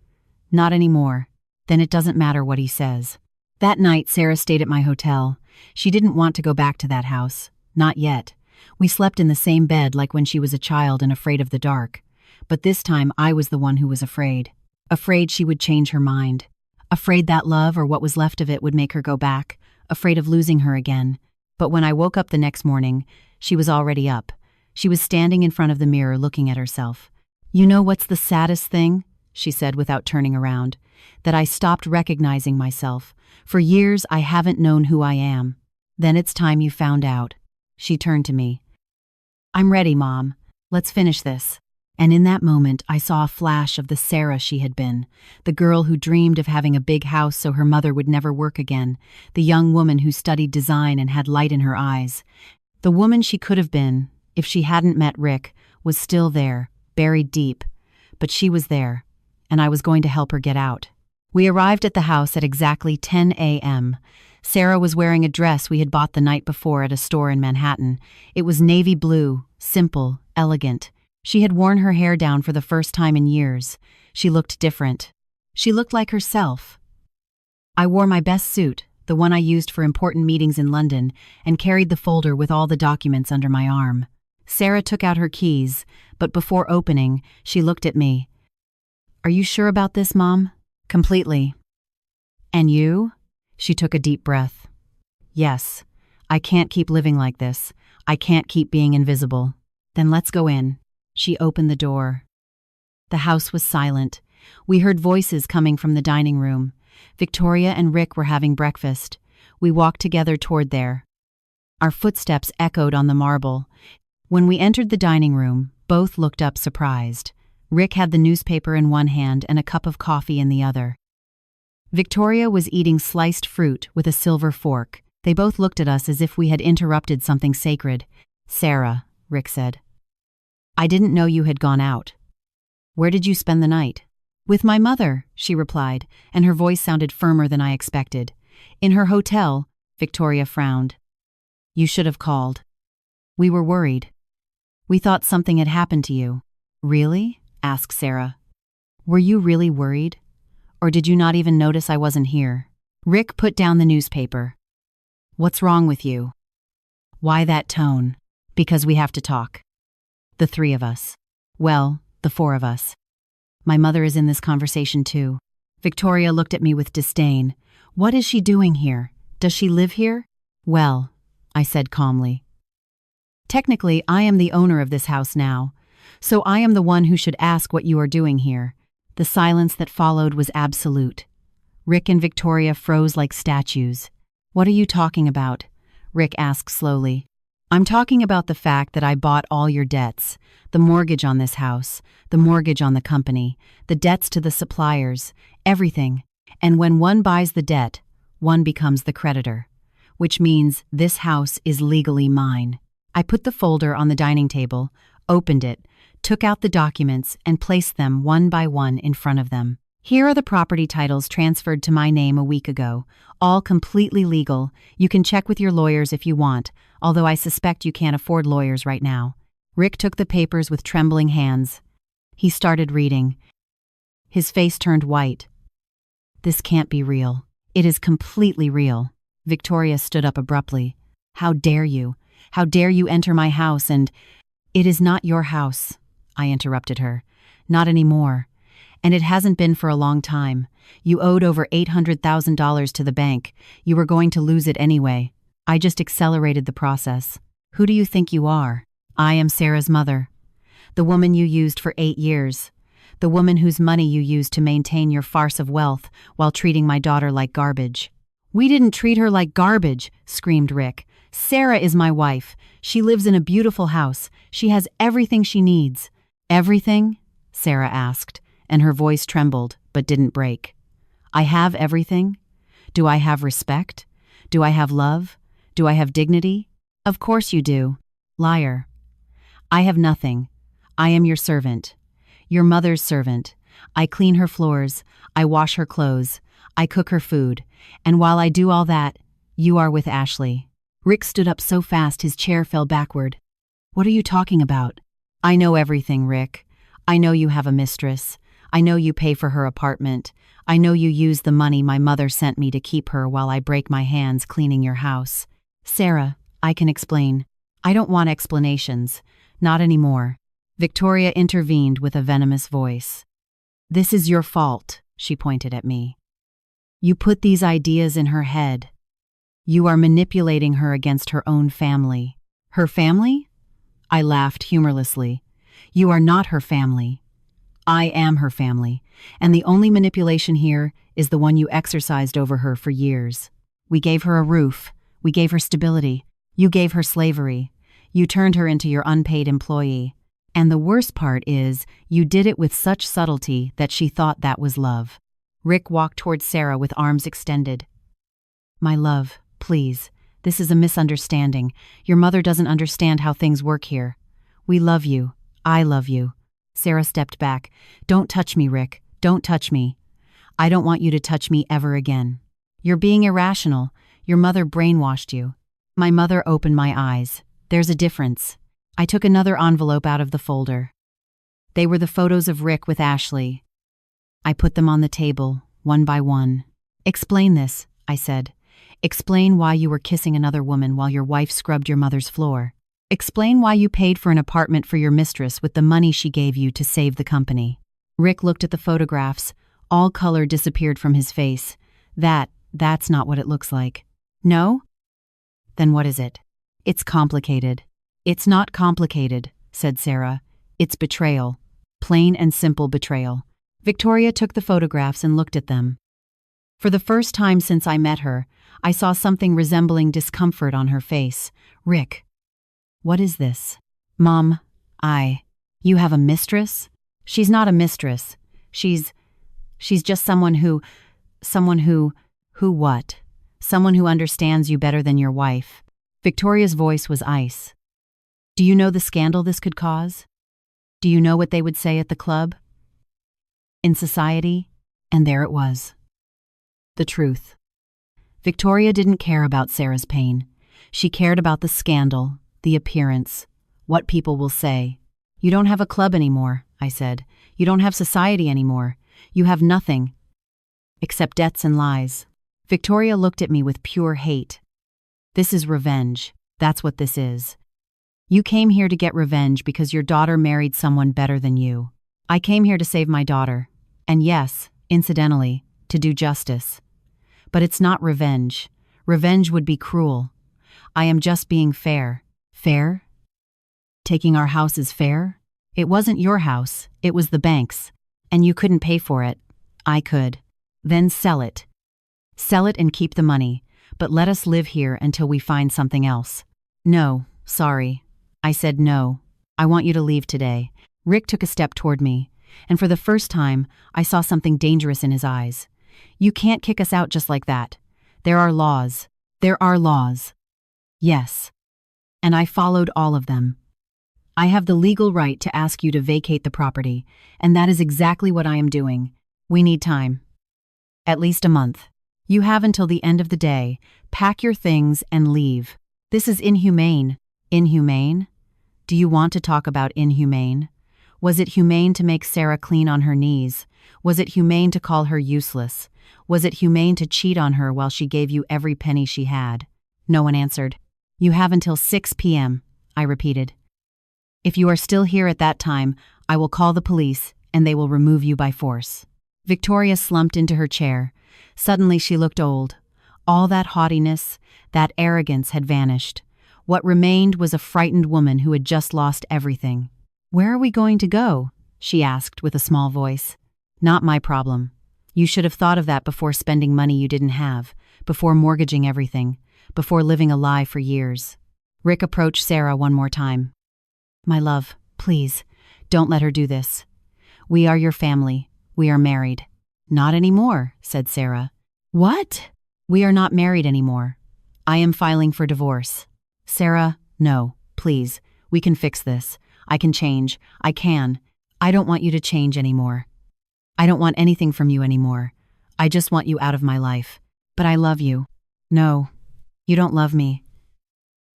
Speaker 1: "Not anymore. Then it doesn't matter what he says." That night, Sarah stayed at my hotel. She didn't want to go back to that house. Not yet. We slept in the same bed like when she was a child and afraid of the dark. But this time I was the one who was afraid. Afraid she would change her mind. Afraid that love or what was left of it would make her go back. Afraid of losing her again. But when I woke up the next morning, she was already up. She was standing in front of the mirror looking at herself. "You know what's the saddest thing?" she said without turning around. "That I stopped recognizing myself. For years, I haven't known who I am. Then it's time you found out." She turned to me. "I'm ready, Mom. Let's finish this." And in that moment, I saw a flash of the Sarah she had been, the girl who dreamed of having a big house so her mother would never work again, the young woman who studied design and had light in her eyes. The woman she could have been, if she hadn't met Rick, was still there, buried deep. But she was there, and I was going to help her get out. We arrived at the house at exactly 10 a.m. Sarah was wearing a dress we had bought the night before at a store in Manhattan. It was navy blue, simple, elegant. She had worn her hair down for the first time in years. She looked different. She looked like herself. I wore my best suit, the one I used for important meetings in London, and carried the folder with all the documents under my arm. Sarah took out her keys, but before opening, she looked at me. "Are you sure about this, Mom?" "Completely." "And you?" She took a deep breath. "Yes. I can't keep living like this. I can't keep being invisible." "Then let's go in." She opened the door. The house was silent. We heard voices coming from the dining room. Victoria and Rick were having breakfast. We walked together toward there. Our footsteps echoed on the marble. When we entered the dining room, both looked up surprised. Rick had the newspaper in one hand and a cup of coffee in the other. Victoria was eating sliced fruit with a silver fork. They both looked at us as if we had interrupted something sacred. "Sarah," Rick said. "I didn't know you had gone out. Where did you spend the night?" "With my mother," she replied, and her voice sounded firmer than I expected. "In her hotel," Victoria frowned. "You should have called. We were worried. We thought something had happened to you." "Really?" asked Sarah. "Were you really worried? Or did you not even notice I wasn't here?" Rick put down the newspaper. "What's wrong with you?" "Why that tone?" "Because we have to talk. The three of us. Well, the four of us. My mother is in this conversation too." Victoria looked at me with disdain. "What is she doing here? Does she live here?" "Well," I said calmly. "Technically, I am the owner of this house now, so I am the one who should ask what you are doing here." The silence that followed was absolute. Rick and Victoria froze like statues. "What are you talking about?" Rick asked slowly. "I'm talking about the fact that I bought all your debts, the mortgage on this house, the mortgage on the company, the debts to the suppliers, everything. And when one buys the debt, one becomes the creditor, which means this house is legally mine." I put the folder on the dining table, opened it, took out the documents, and placed them one by one in front of them. "Here are the property titles transferred to my name a week ago, all completely legal. You can check with your lawyers if you want, although I suspect you can't afford lawyers right now." Rick took the papers with trembling hands. He started reading. His face turned white. "This can't be real." "It is completely real." Victoria stood up abruptly. "How dare you? How dare you enter my house and—" "It is not your house," I interrupted her. "Not anymore. And it hasn't been for a long time. You owed over $800,000 to the bank. You were going to lose it anyway. I just accelerated the process. Who do you think you are? I am Sarah's mother. The woman you used for 8 years. The woman whose money you used to maintain your farce of wealth while treating my daughter like garbage." "We didn't treat her like garbage," screamed Rick. "Sarah is my wife. She lives in a beautiful house. She has everything she needs." "Everything?" Sarah asked, and her voice trembled but didn't break. "I have everything? Do I have respect? Do I have love? Do I have dignity?" "Of course you do." "Liar." "I have nothing. I am your servant. Your mother's servant. I clean her floors. I wash her clothes. I cook her food. And while I do all that, you are with Ashley." Rick stood up so fast his chair fell backward. "What are you talking about?" "I know everything, Rick. I know you have a mistress. I know you pay for her apartment. I know you use the money my mother sent me to keep her while I break my hands cleaning your house." "Sarah, I can explain." "I don't want explanations. Not anymore." Victoria intervened with a venomous voice. "This is your fault," she pointed at me. "You put these ideas in her head. You are manipulating her against her own family. Her family? I laughed humorlessly. You are not her family. I am her family, and the only manipulation here is the one you exercised over her for years. We gave her a roof. We gave her stability. You gave her slavery. You turned her into your unpaid employee. And the worst part is, you did it with such subtlety that she thought that was love. Rick walked towards Sarah with arms extended. My love, please. This is a misunderstanding. Your mother doesn't understand how things work here. We love you. I love you. Sarah stepped back. Don't touch me, Rick. Don't touch me. I don't want you to touch me ever again. You're being irrational. Your mother brainwashed you. My mother opened my eyes. There's a difference. I took another envelope out of the folder. They were the photos of Rick with Ashley. I put them on the table, one by one. Explain this, I said. Explain why you were kissing another woman while your wife scrubbed your mother's floor. Explain why you paid for an apartment for your mistress with the money she gave you to save the company. Rick looked at the photographs. All color disappeared from his face. That's not what it looks like. No? Then what is it? It's complicated. It's not complicated, said Sarah. It's betrayal. Plain and simple betrayal. Victoria took the photographs and looked at them. For the first time since I met her, I saw something resembling discomfort on her face. Rick. What is this? Mom, you have a mistress? She's not a mistress. She's just someone who what? Someone who understands you better than your wife. Victoria's voice was ice. Do you know the scandal this could cause? Do you know what they would say at the club? In society? And there it was. The truth. Victoria didn't care about Sarah's pain. She cared about the scandal, the appearance, what people will say. You don't have a club anymore, I said. You don't have society anymore. You have nothing. Except debts and lies. Victoria looked at me with pure hate. This is revenge. That's what this is. You came here to get revenge because your daughter married someone better than you. I came here to save my daughter. And yes, incidentally, to do justice. But it's not revenge. Revenge would be cruel. I am just being fair. Fair? Taking our house is fair? It wasn't your house, it was the bank's. And you couldn't pay for it. I could. Then sell it. Sell it and keep the money, but let us live here until we find something else. No, sorry. I said no. I want you to leave today. Rick took a step toward me, and for the first time, I saw something dangerous in his eyes. You can't kick us out just like that. There are laws. There are laws. Yes. And I followed all of them. I have the legal right to ask you to vacate the property, and that is exactly what I am doing. We need time. At least a month. You have until the end of the day. Pack your things and leave. This is inhumane. Inhumane? Do you want to talk about inhumane? Was it humane to make Sarah clean on her knees? Was it humane to call her useless? Was it humane to cheat on her while she gave you every penny she had? No one answered. You have until 6 p.m., I repeated. If you are still here at that time, I will call the police and they will remove you by force. Victoria slumped into her chair. Suddenly she looked old. All that haughtiness, that arrogance had vanished. What remained was a frightened woman who had just lost everything. Where are we going to go? She asked with a small voice. Not my problem. You should have thought of that before spending money you didn't have, before mortgaging everything, before living a lie for years. Rick approached Sarah one more time. My love, please, don't let her do this. We are your family. We are married. Not anymore, said Sarah. What? We are not married anymore. I am filing for divorce. Sarah, no, please. We can fix this. I can change. I can. I don't want you to change anymore. I don't want anything from you anymore. I just want you out of my life. But I love you. No, you don't love me.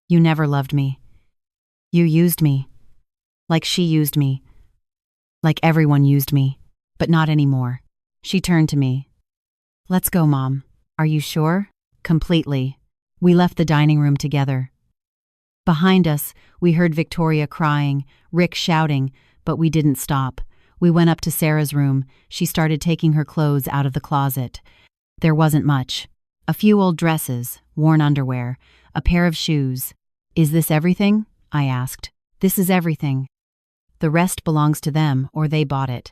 Speaker 1: You never loved me. You used me. Like she used me. Like everyone used me. But not anymore. She turned to me. Let's go, Mom. Are you sure? Completely. We left the dining room together. Behind us, we heard Victoria crying, Rick shouting, but we didn't stop. We went up to Sarah's room. She started taking her clothes out of the closet. There wasn't much. A few old dresses, worn underwear, a pair of shoes. "Is this everything?" I asked. "This is everything. The rest belongs to them, or they bought it.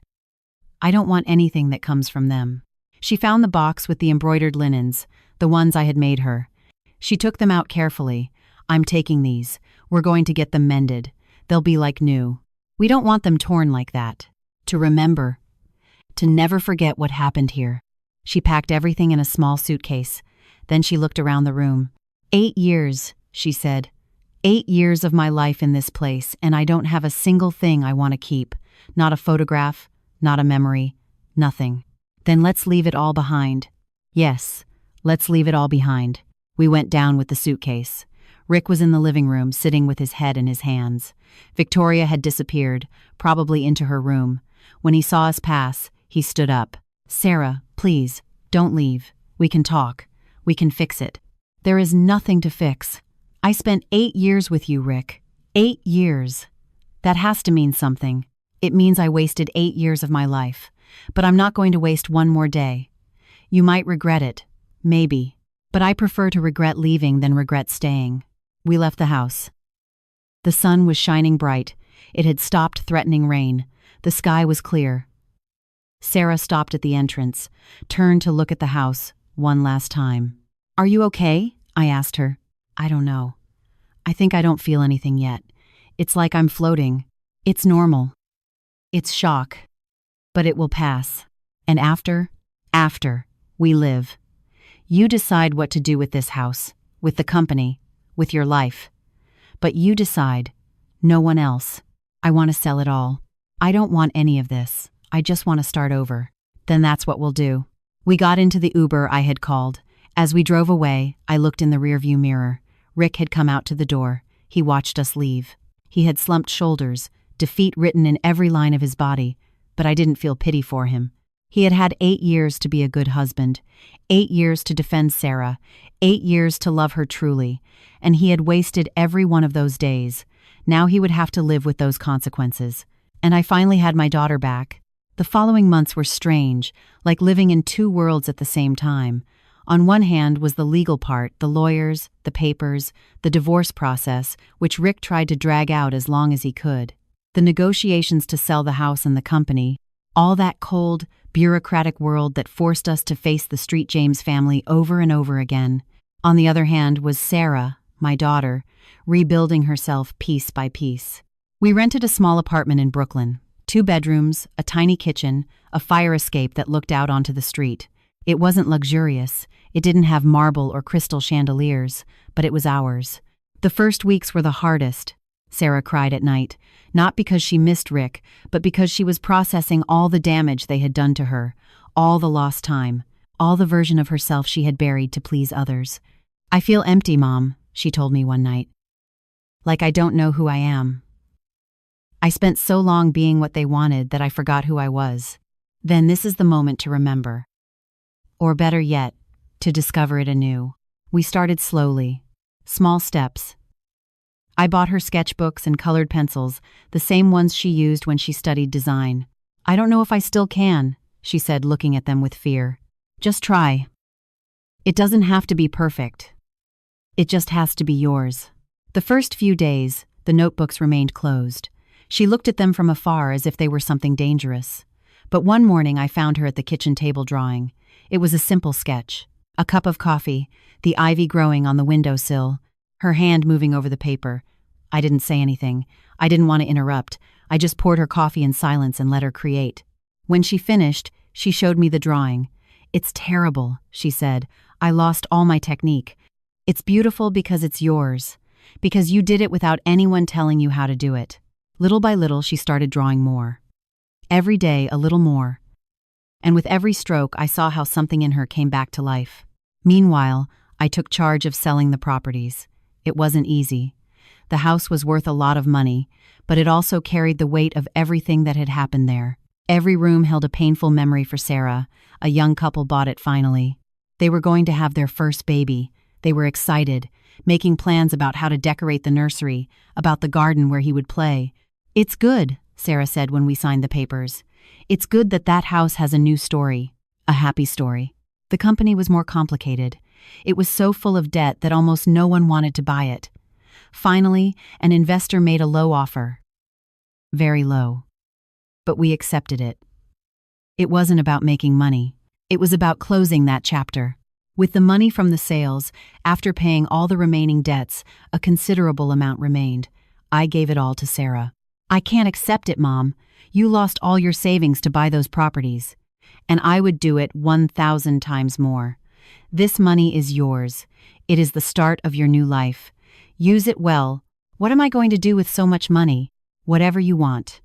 Speaker 1: I don't want anything that comes from them." She found the box with the embroidered linens, the ones I had made her. She took them out carefully. "I'm taking these. We're going to get them mended. They'll be like new. We don't want them torn like that. To remember. To never forget what happened here." She packed everything in a small suitcase. Then she looked around the room. 8 years, she said. 8 years of my life in this place, and I don't have a single thing I want to keep. Not a photograph, not a memory, nothing. Then let's leave it all behind. Yes, let's leave it all behind. We went down with the suitcase. Rick was in the living room, sitting with his head in his hands. Victoria had disappeared, probably into her room. When he saw us pass, he stood up. "Sarah, please, don't leave. We can talk. We can fix it." "There is nothing to fix. I spent 8 years with you, Rick. 8 years. That has to mean something. It means I wasted 8 years of my life. But I'm not going to waste one more day. You might regret it. Maybe. But I prefer to regret leaving than regret staying." We left the house. The sun was shining bright. It had stopped threatening rain. The sky was clear. Sarah stopped at the entrance, turned to look at the house one last time. "Are you okay?" I asked her. "I don't know. I think I don't feel anything yet. It's like I'm floating. It's normal. It's shock. But it will pass. And after, we live. You decide what to do with this house, with the company, with your life. But you decide. No one else. I want to sell it all. I don't want any of this. I just want to start over." "Then that's what we'll do." We got into the Uber I had called. As we drove away, I looked in the rearview mirror. Rick had come out to the door. He watched us leave. He had slumped shoulders, defeat written in every line of his body, but I didn't feel pity for him. He had had 8 years to be a good husband, 8 years to defend Sarah, 8 years to love her truly, and he had wasted every one of those days. Now he would have to live with those consequences. And I finally had my daughter back. The following months were strange, like living in 2 worlds at the same time. On one hand was the legal part, the lawyers, the papers, the divorce process, which Rick tried to drag out as long as he could. The negotiations to sell the house and the company, all that cold, bureaucratic world that forced us to face the Street James family over and over again. On the other hand was Sarah, my daughter, rebuilding herself piece by piece. We rented a small apartment in Brooklyn. 2 bedrooms, a tiny kitchen, a fire escape that looked out onto the street. It wasn't luxurious. It didn't have marble or crystal chandeliers, but it was ours. The first weeks were the hardest. Sarah cried at night, not because she missed Rick, but because she was processing all the damage they had done to her, all the lost time, all the version of herself she had buried to please others. "I feel empty, Mom," she told me one night. "Like I don't know who I am. I spent so long being what they wanted that I forgot who I was. Then this is the moment to remember. Or better yet, to discover it anew." We started slowly. Small steps. I bought her sketchbooks and colored pencils, the same ones she used when she studied design. "I don't know if I still can," she said, looking at them with fear. "Just try. It doesn't have to be perfect. It just has to be yours." The first few days, the notebooks remained closed. She looked at them from afar as if they were something dangerous. But one morning I found her at the kitchen table drawing. It was a simple sketch. A cup of coffee, the ivy growing on the windowsill, her hand moving over the paper. I didn't say anything. I didn't want to interrupt. I just poured her coffee in silence and let her create. When she finished, she showed me the drawing. "It's terrible," she said. "I lost all my technique. It's beautiful because it's yours. Because you did it without anyone telling you how to do it." Little by little, she started drawing more. Every day, a little more. And with every stroke, I saw how something in her came back to life. Meanwhile, I took charge of selling the properties. It wasn't easy. The house was worth a lot of money, but it also carried the weight of everything that had happened there. Every room held a painful memory for Sarah. A young couple bought it finally. They were going to have their first baby. They were excited, making plans about how to decorate the nursery, about the garden where he would play. "It's good," Sarah said when we signed the papers. "It's good that that house has a new story, a happy story." The company was more complicated. It was so full of debt that almost no one wanted to buy it. Finally, an investor made a low offer. Very low. But we accepted it. It wasn't about making money. It was about closing that chapter. With the money from the sales, after paying all the remaining debts, a considerable amount remained. I gave it all to Sarah. I can't accept it, Mom. You lost all your savings to buy those properties. And I would do it 1,000 times more. This money is yours. It is the start of your new life. Use it well. What am I going to do with so much money? Whatever you want.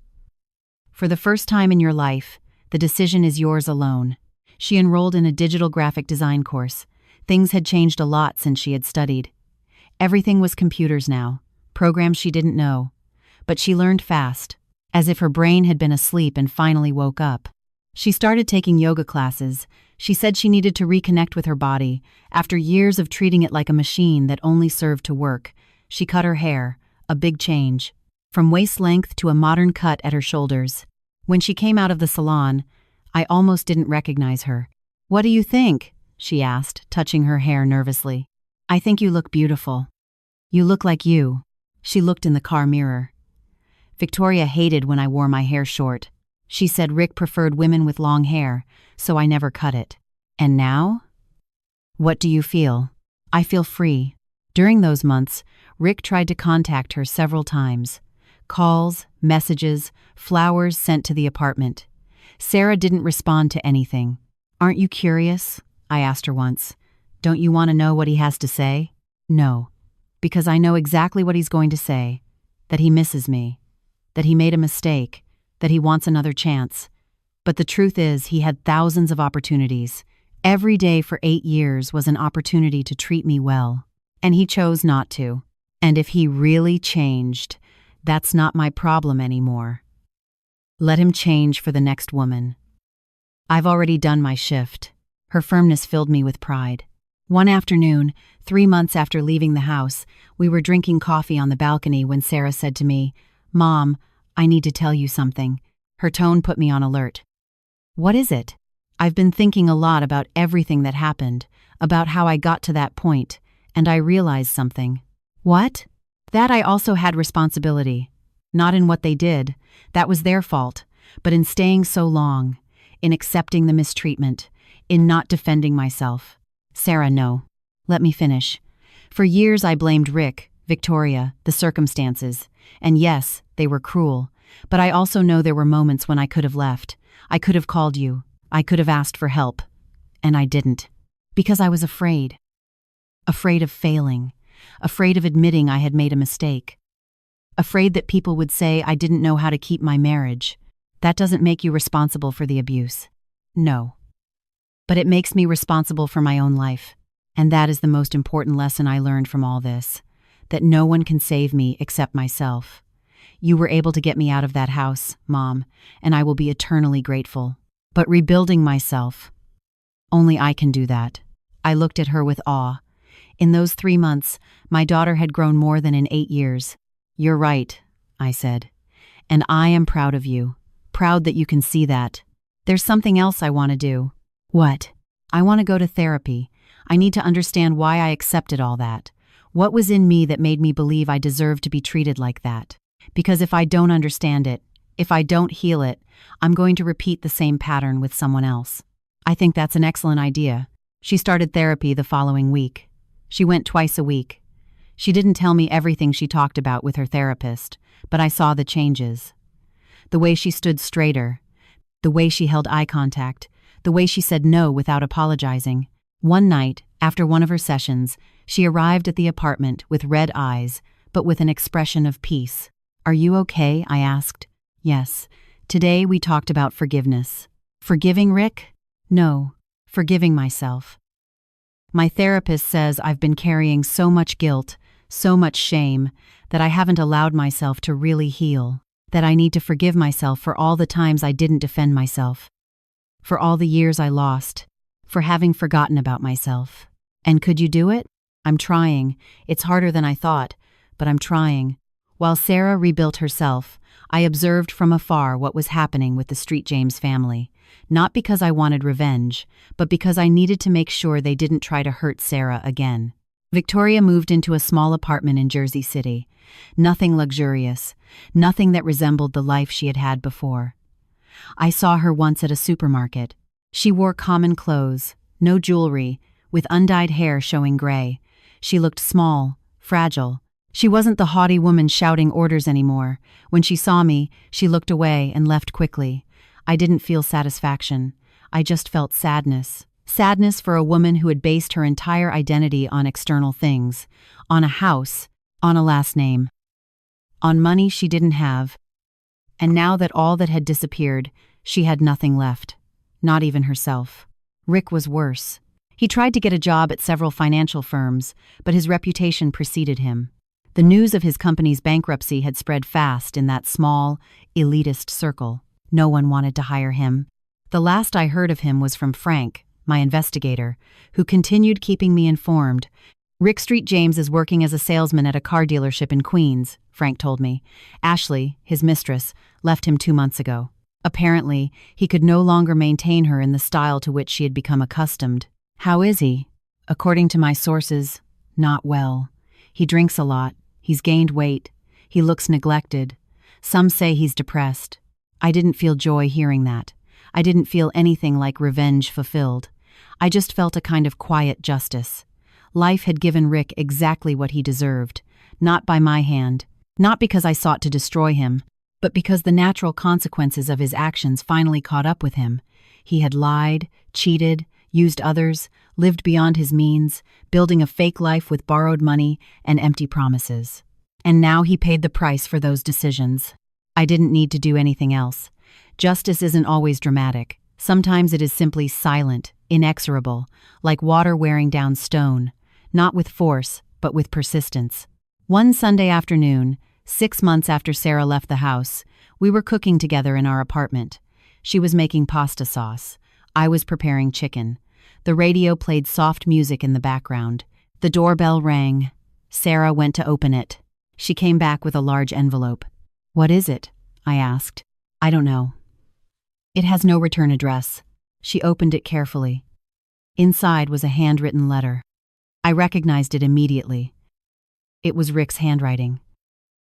Speaker 1: For the first time in your life, the decision is yours alone. She enrolled in a digital graphic design course. Things had changed a lot since she had studied. Everything was computers now, programs she didn't know. But she learned fast, as if her brain had been asleep and finally woke up. She started taking yoga classes. She said she needed to reconnect with her body. After years of treating it like a machine that only served to work, she cut her hair, a big change, from waist length to a modern cut at her shoulders. When she came out of the salon, I almost didn't recognize her. "What do you think?" she asked, touching her hair nervously. "I think you look beautiful. You look like you." She looked in the car mirror. Victoria hated when I wore my hair short. She said Rick preferred women with long hair, so I never cut it. And now? What do you feel? I feel free. During those months, Rick tried to contact her several times. Calls, messages, flowers sent to the apartment. Sarah didn't respond to anything. "Aren't you curious?" I asked her once. "Don't you want to know what he has to say?" "No, because I know exactly what he's going to say. That he misses me. That he made a mistake. That he wants another chance. But the truth is, he had thousands of opportunities. Every day for 8 years was an opportunity to treat me well. And he chose not to. And if he really changed, that's not my problem anymore. Let him change for the next woman. I've already done my shift." Her firmness filled me with pride. One afternoon, 3 months after leaving the house, we were drinking coffee on the balcony when Sarah said to me, "Mom, I need to tell you something." Her tone put me on alert. "What is it?" "I've been thinking a lot about everything that happened, about how I got to that point, and I realized something." "What?" "That I also had responsibility. Not in what they did, that was their fault, but in staying so long, in accepting the mistreatment, in not defending myself." "Sarah, no. Let me finish. For years I blamed Rick, Victoria, the circumstances, and yes, they were cruel, but I also know there were moments when I could have left. I could have called you. I could have asked for help. And I didn't. Because I was afraid. Afraid of failing. Afraid of admitting I had made a mistake. Afraid that people would say I didn't know how to keep my marriage. That doesn't make you responsible for the abuse. No. But it makes me responsible for my own life. And that is the most important lesson I learned from all this. That no one can save me except myself. You were able to get me out of that house, Mom, and I will be eternally grateful. But rebuilding myself, only I can do that. I looked at her with awe. In those 3 months, my daughter had grown more than in 8 years. "You're right," I said. "And I am proud of you. Proud that you can see that. There's something else I want to do." "What?" "I want to go to therapy. I need to understand why I accepted all that. What was in me that made me believe I deserved to be treated like that? Because if I don't understand it, if I don't heal it, I'm going to repeat the same pattern with someone else." "I think that's an excellent idea." She started therapy the following week. She went twice a week. She didn't tell me everything she talked about with her therapist, but I saw the changes. The way she stood straighter, the way she held eye contact, the way she said no without apologizing. One night, after one of her sessions, she arrived at the apartment with red eyes, but with an expression of peace. "Are you okay?" I asked. "Yes. Today we talked about forgiveness." "Forgiving Rick?" "No. Forgiving myself. My therapist says I've been carrying so much guilt, so much shame, that I haven't allowed myself to really heal. That I need to forgive myself for all the times I didn't defend myself. For all the years I lost. For having forgotten about myself. And could you do it? I'm trying. It's harder than I thought, but I'm trying." While Sarah rebuilt herself, I observed from afar what was happening with the Street James family. not because I wanted revenge, but because I needed to make sure they didn't try to hurt Sarah again. Victoria moved into a small apartment in Jersey City. Nothing luxurious, nothing that resembled the life she had had before. I saw her once at a supermarket. She wore common clothes, no jewelry, with undyed hair showing gray. She looked small, fragile. She wasn't the haughty woman shouting orders anymore. When she saw me, she looked away and left quickly. I didn't feel satisfaction. I just felt sadness. Sadness for a woman who had based her entire identity on external things, on a house, on a last name, on money she didn't have. And now that all that had disappeared, she had nothing left, not even herself. Rick was worse. He tried to get a job at several financial firms, but his reputation preceded him. The news of his company's bankruptcy had spread fast in that small, elitist circle. No one wanted to hire him. The last I heard of him was from Frank, my investigator, who continued keeping me informed. Rick Street James is working as a salesman at a car dealership in Queens, Frank told me. Ashley, his mistress, left him 2 months ago. Apparently, he could no longer maintain her in the style to which she had become accustomed. How is he? According to my sources, not well. He drinks a lot. He's gained weight. He looks neglected. Some say he's depressed. I didn't feel joy hearing that. I didn't feel anything like revenge fulfilled. I just felt a kind of quiet justice. Life had given Rick exactly what he deserved, not by my hand, not because I sought to destroy him, but because the natural consequences of his actions finally caught up with him. He had lied, cheated, used others, lived beyond his means, building a fake life with borrowed money and empty promises. And now he paid the price for those decisions. I didn't need to do anything else. Justice isn't always dramatic. Sometimes it is simply silent, inexorable, like water wearing down stone, not with force, but with persistence. One Sunday afternoon, 6 months after Sarah left the house, we were cooking together in our apartment. She was making pasta sauce. I was preparing chicken. The radio played soft music in the background. The doorbell rang. Sarah went to open it. She came back with a large envelope. "What is it?" I asked. "I don't know. It has no return address." She opened it carefully. Inside was a handwritten letter. I recognized it immediately. It was Rick's handwriting.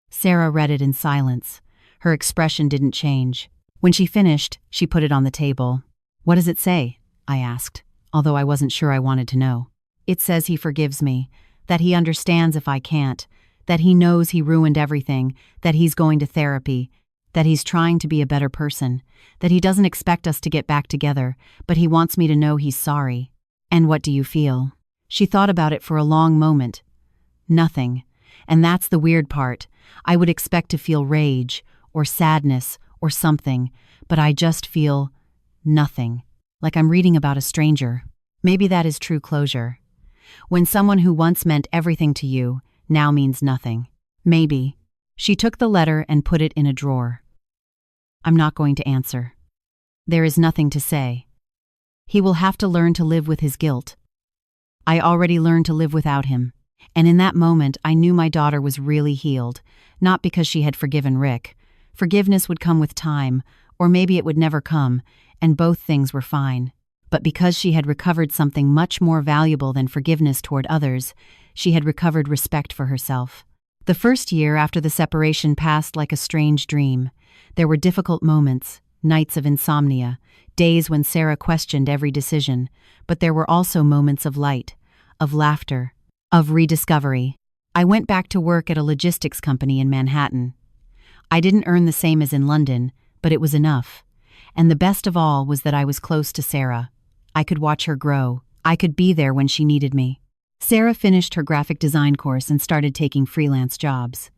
Speaker 1: Sarah read it in silence. Her expression didn't change. When she finished, she put it on the table. "What does it say?" I asked, although I wasn't sure I wanted to know. "It says he forgives me, that he understands if I can't, that he knows he ruined everything, that he's going to therapy, that he's trying to be a better person, that he doesn't expect us to get back together, but he wants me to know he's sorry. And what do you feel?" She thought about it for a long moment. Nothing. And that's the weird part. I would expect to feel rage, or sadness, or something, but I just feel nothing, like I'm reading about a stranger. Maybe that is true closure. When someone who once meant everything to you now means nothing. Maybe. She took the letter and put it in a drawer. I'm not going to answer. There is nothing to say. He will have to learn to live with his guilt. I already learned to live without him. And in that moment, I knew my daughter was really healed, not because she had forgiven Rick. Forgiveness would come with time, or maybe it would never come, and both things were fine. But because she had recovered something much more valuable than forgiveness toward others, she had recovered respect for herself. The first year after the separation passed like a strange dream. There were difficult moments, nights of insomnia, days when Sarah questioned every decision, but there were also moments of light, of laughter, of rediscovery. I went back to work at a logistics company in Manhattan. I didn't earn the same as in London, but it was enough. And the best of all was that I was close to Sarah. I could watch her grow. I could be there when she needed me. Sarah finished her graphic design course and started taking freelance jobs.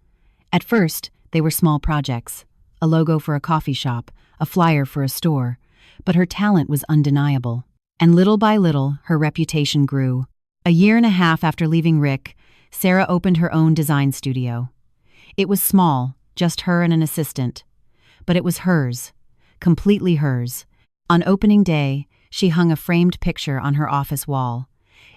Speaker 1: At first, they were small projects, a logo for a coffee shop, a flyer for a store, but her talent was undeniable. And little by little, her reputation grew. A year and a half after leaving Rick, Sarah opened her own design studio. It was small, just her and an assistant. But it was hers, completely hers. On opening day, she hung a framed picture on her office wall.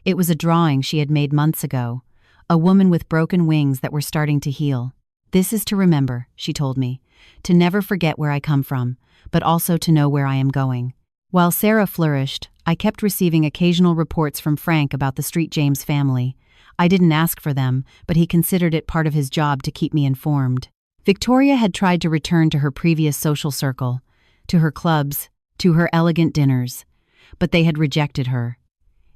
Speaker 1: It was a drawing she had made months ago, a woman with broken wings that were starting to heal. "This is to remember," she told me, "to never forget where I come from, but also to know where I am going." While Sarah flourished, I kept receiving occasional reports from Frank about the Street James family. I didn't ask for them, but he considered it part of his job to keep me informed. Victoria had tried to return to her previous social circle, to her clubs, to her elegant dinners, but they had rejected her.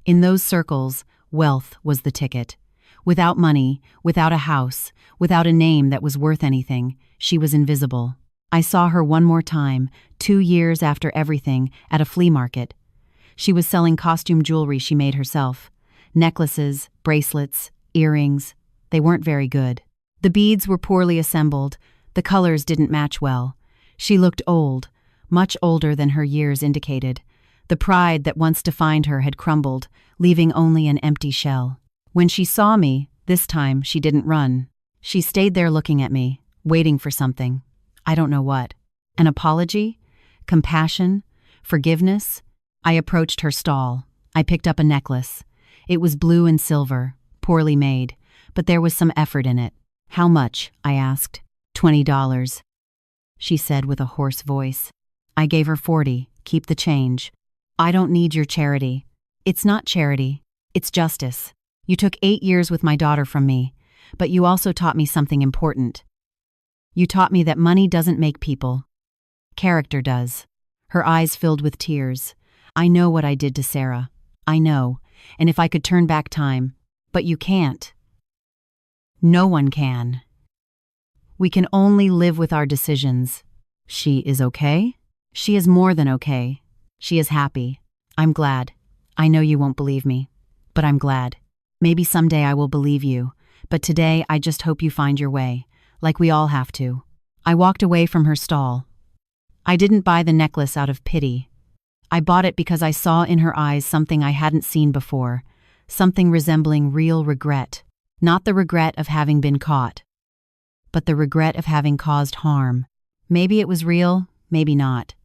Speaker 1: In those circles, wealth was the ticket. Without money, without a house, without a name that was worth anything, she was invisible. I saw her one more time, 2 years after everything, at a flea market. She was selling costume jewelry she made herself. Necklaces, bracelets, earrings. They weren't very good. The beads were poorly assembled. The colors didn't match well. She looked old, much older than her years indicated. The pride that once defined her had crumbled, leaving only an empty shell. When she saw me, this time she didn't run. She stayed there looking at me, waiting for something. I don't know what. An apology? Compassion? Forgiveness? I approached her stall. I picked up a necklace. It was blue and silver, poorly made, but there was some effort in it. How much? I asked. $20. She said with a hoarse voice. I gave her 40. Keep the change. I don't need your charity. It's not charity. It's justice. You took 8 years with my daughter from me, but you also taught me something important. You taught me that money doesn't make people. Character does. Her eyes filled with tears. I know what I did to Sarah. I know, and if I could turn back time, but you can't. No one can. We can only live with our decisions. She is okay? She is more than okay. She is happy. I'm glad. I know you won't believe me, but I'm glad. Maybe someday I will believe you, but today I just hope you find your way, like we all have to. I walked away from her stall. I didn't buy the necklace out of pity. I bought it because I saw in her eyes something I hadn't seen before, something resembling real regret. Not the regret of having been caught, but the regret of having caused harm. Maybe it was real, maybe not,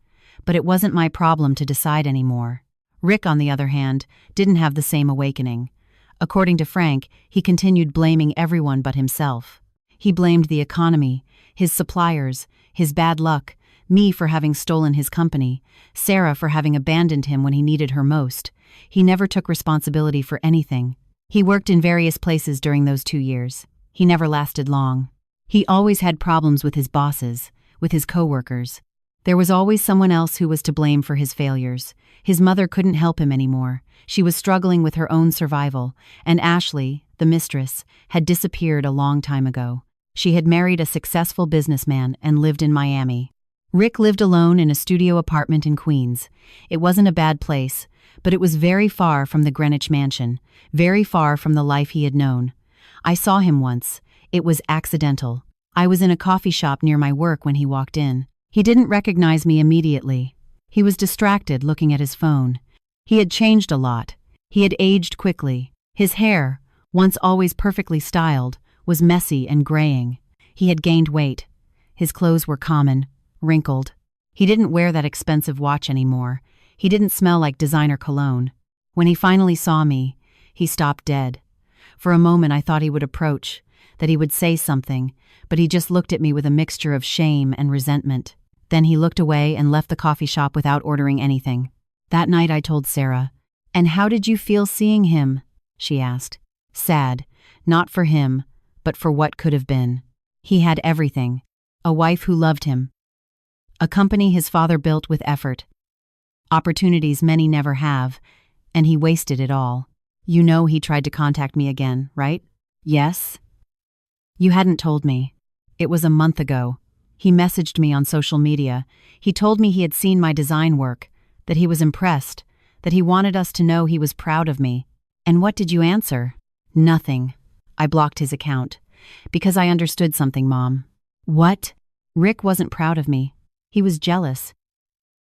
Speaker 1: but it wasn't my problem to decide anymore. Rick, on the other hand, didn't have the same awakening. According to Frank, he continued blaming everyone but himself. He blamed the economy, his suppliers, his bad luck, me for having stolen his company, Sarah for having abandoned him when he needed her most. He never took responsibility for anything. He worked in various places during those 2 years. He never lasted long. He always had problems with his bosses, with his coworkers. There was always someone else who was to blame for his failures. His mother couldn't help him anymore. She was struggling with her own survival, and Ashley, the mistress, had disappeared a long time ago. She had married a successful businessman and lived in Miami. Rick lived alone in a studio apartment in Queens. It wasn't a bad place, but it was very far from the Greenwich mansion, very far from the life he had known. I saw him once. It was accidental. I was in a coffee shop near my work when he walked in. He didn't recognize me immediately. He was distracted looking at his phone. He had changed a lot. He had aged quickly. His hair, once always perfectly styled, was messy and graying. He had gained weight. His clothes were common, wrinkled. He didn't wear that expensive watch anymore. He didn't smell like designer cologne. When he finally saw me, he stopped dead. For a moment I thought he would approach, that he would say something, but he just looked at me with a mixture of shame and resentment. Then he looked away and left the coffee shop without ordering anything. That night I told Sarah, "And how did you feel seeing him?" she asked. Sad, not for him, but for what could have been. He had everything. A wife who loved him. A company his father built with effort. Opportunities many never have, and he wasted it all. You know he tried to contact me again, right? Yes? You hadn't told me. It was a month ago. He messaged me on social media. He told me he had seen my design work, that he was impressed, that he wanted us to know he was proud of me. And what did you answer? Nothing. I blocked his account. Because I understood something, Mom. What? Rick wasn't proud of me. He was jealous.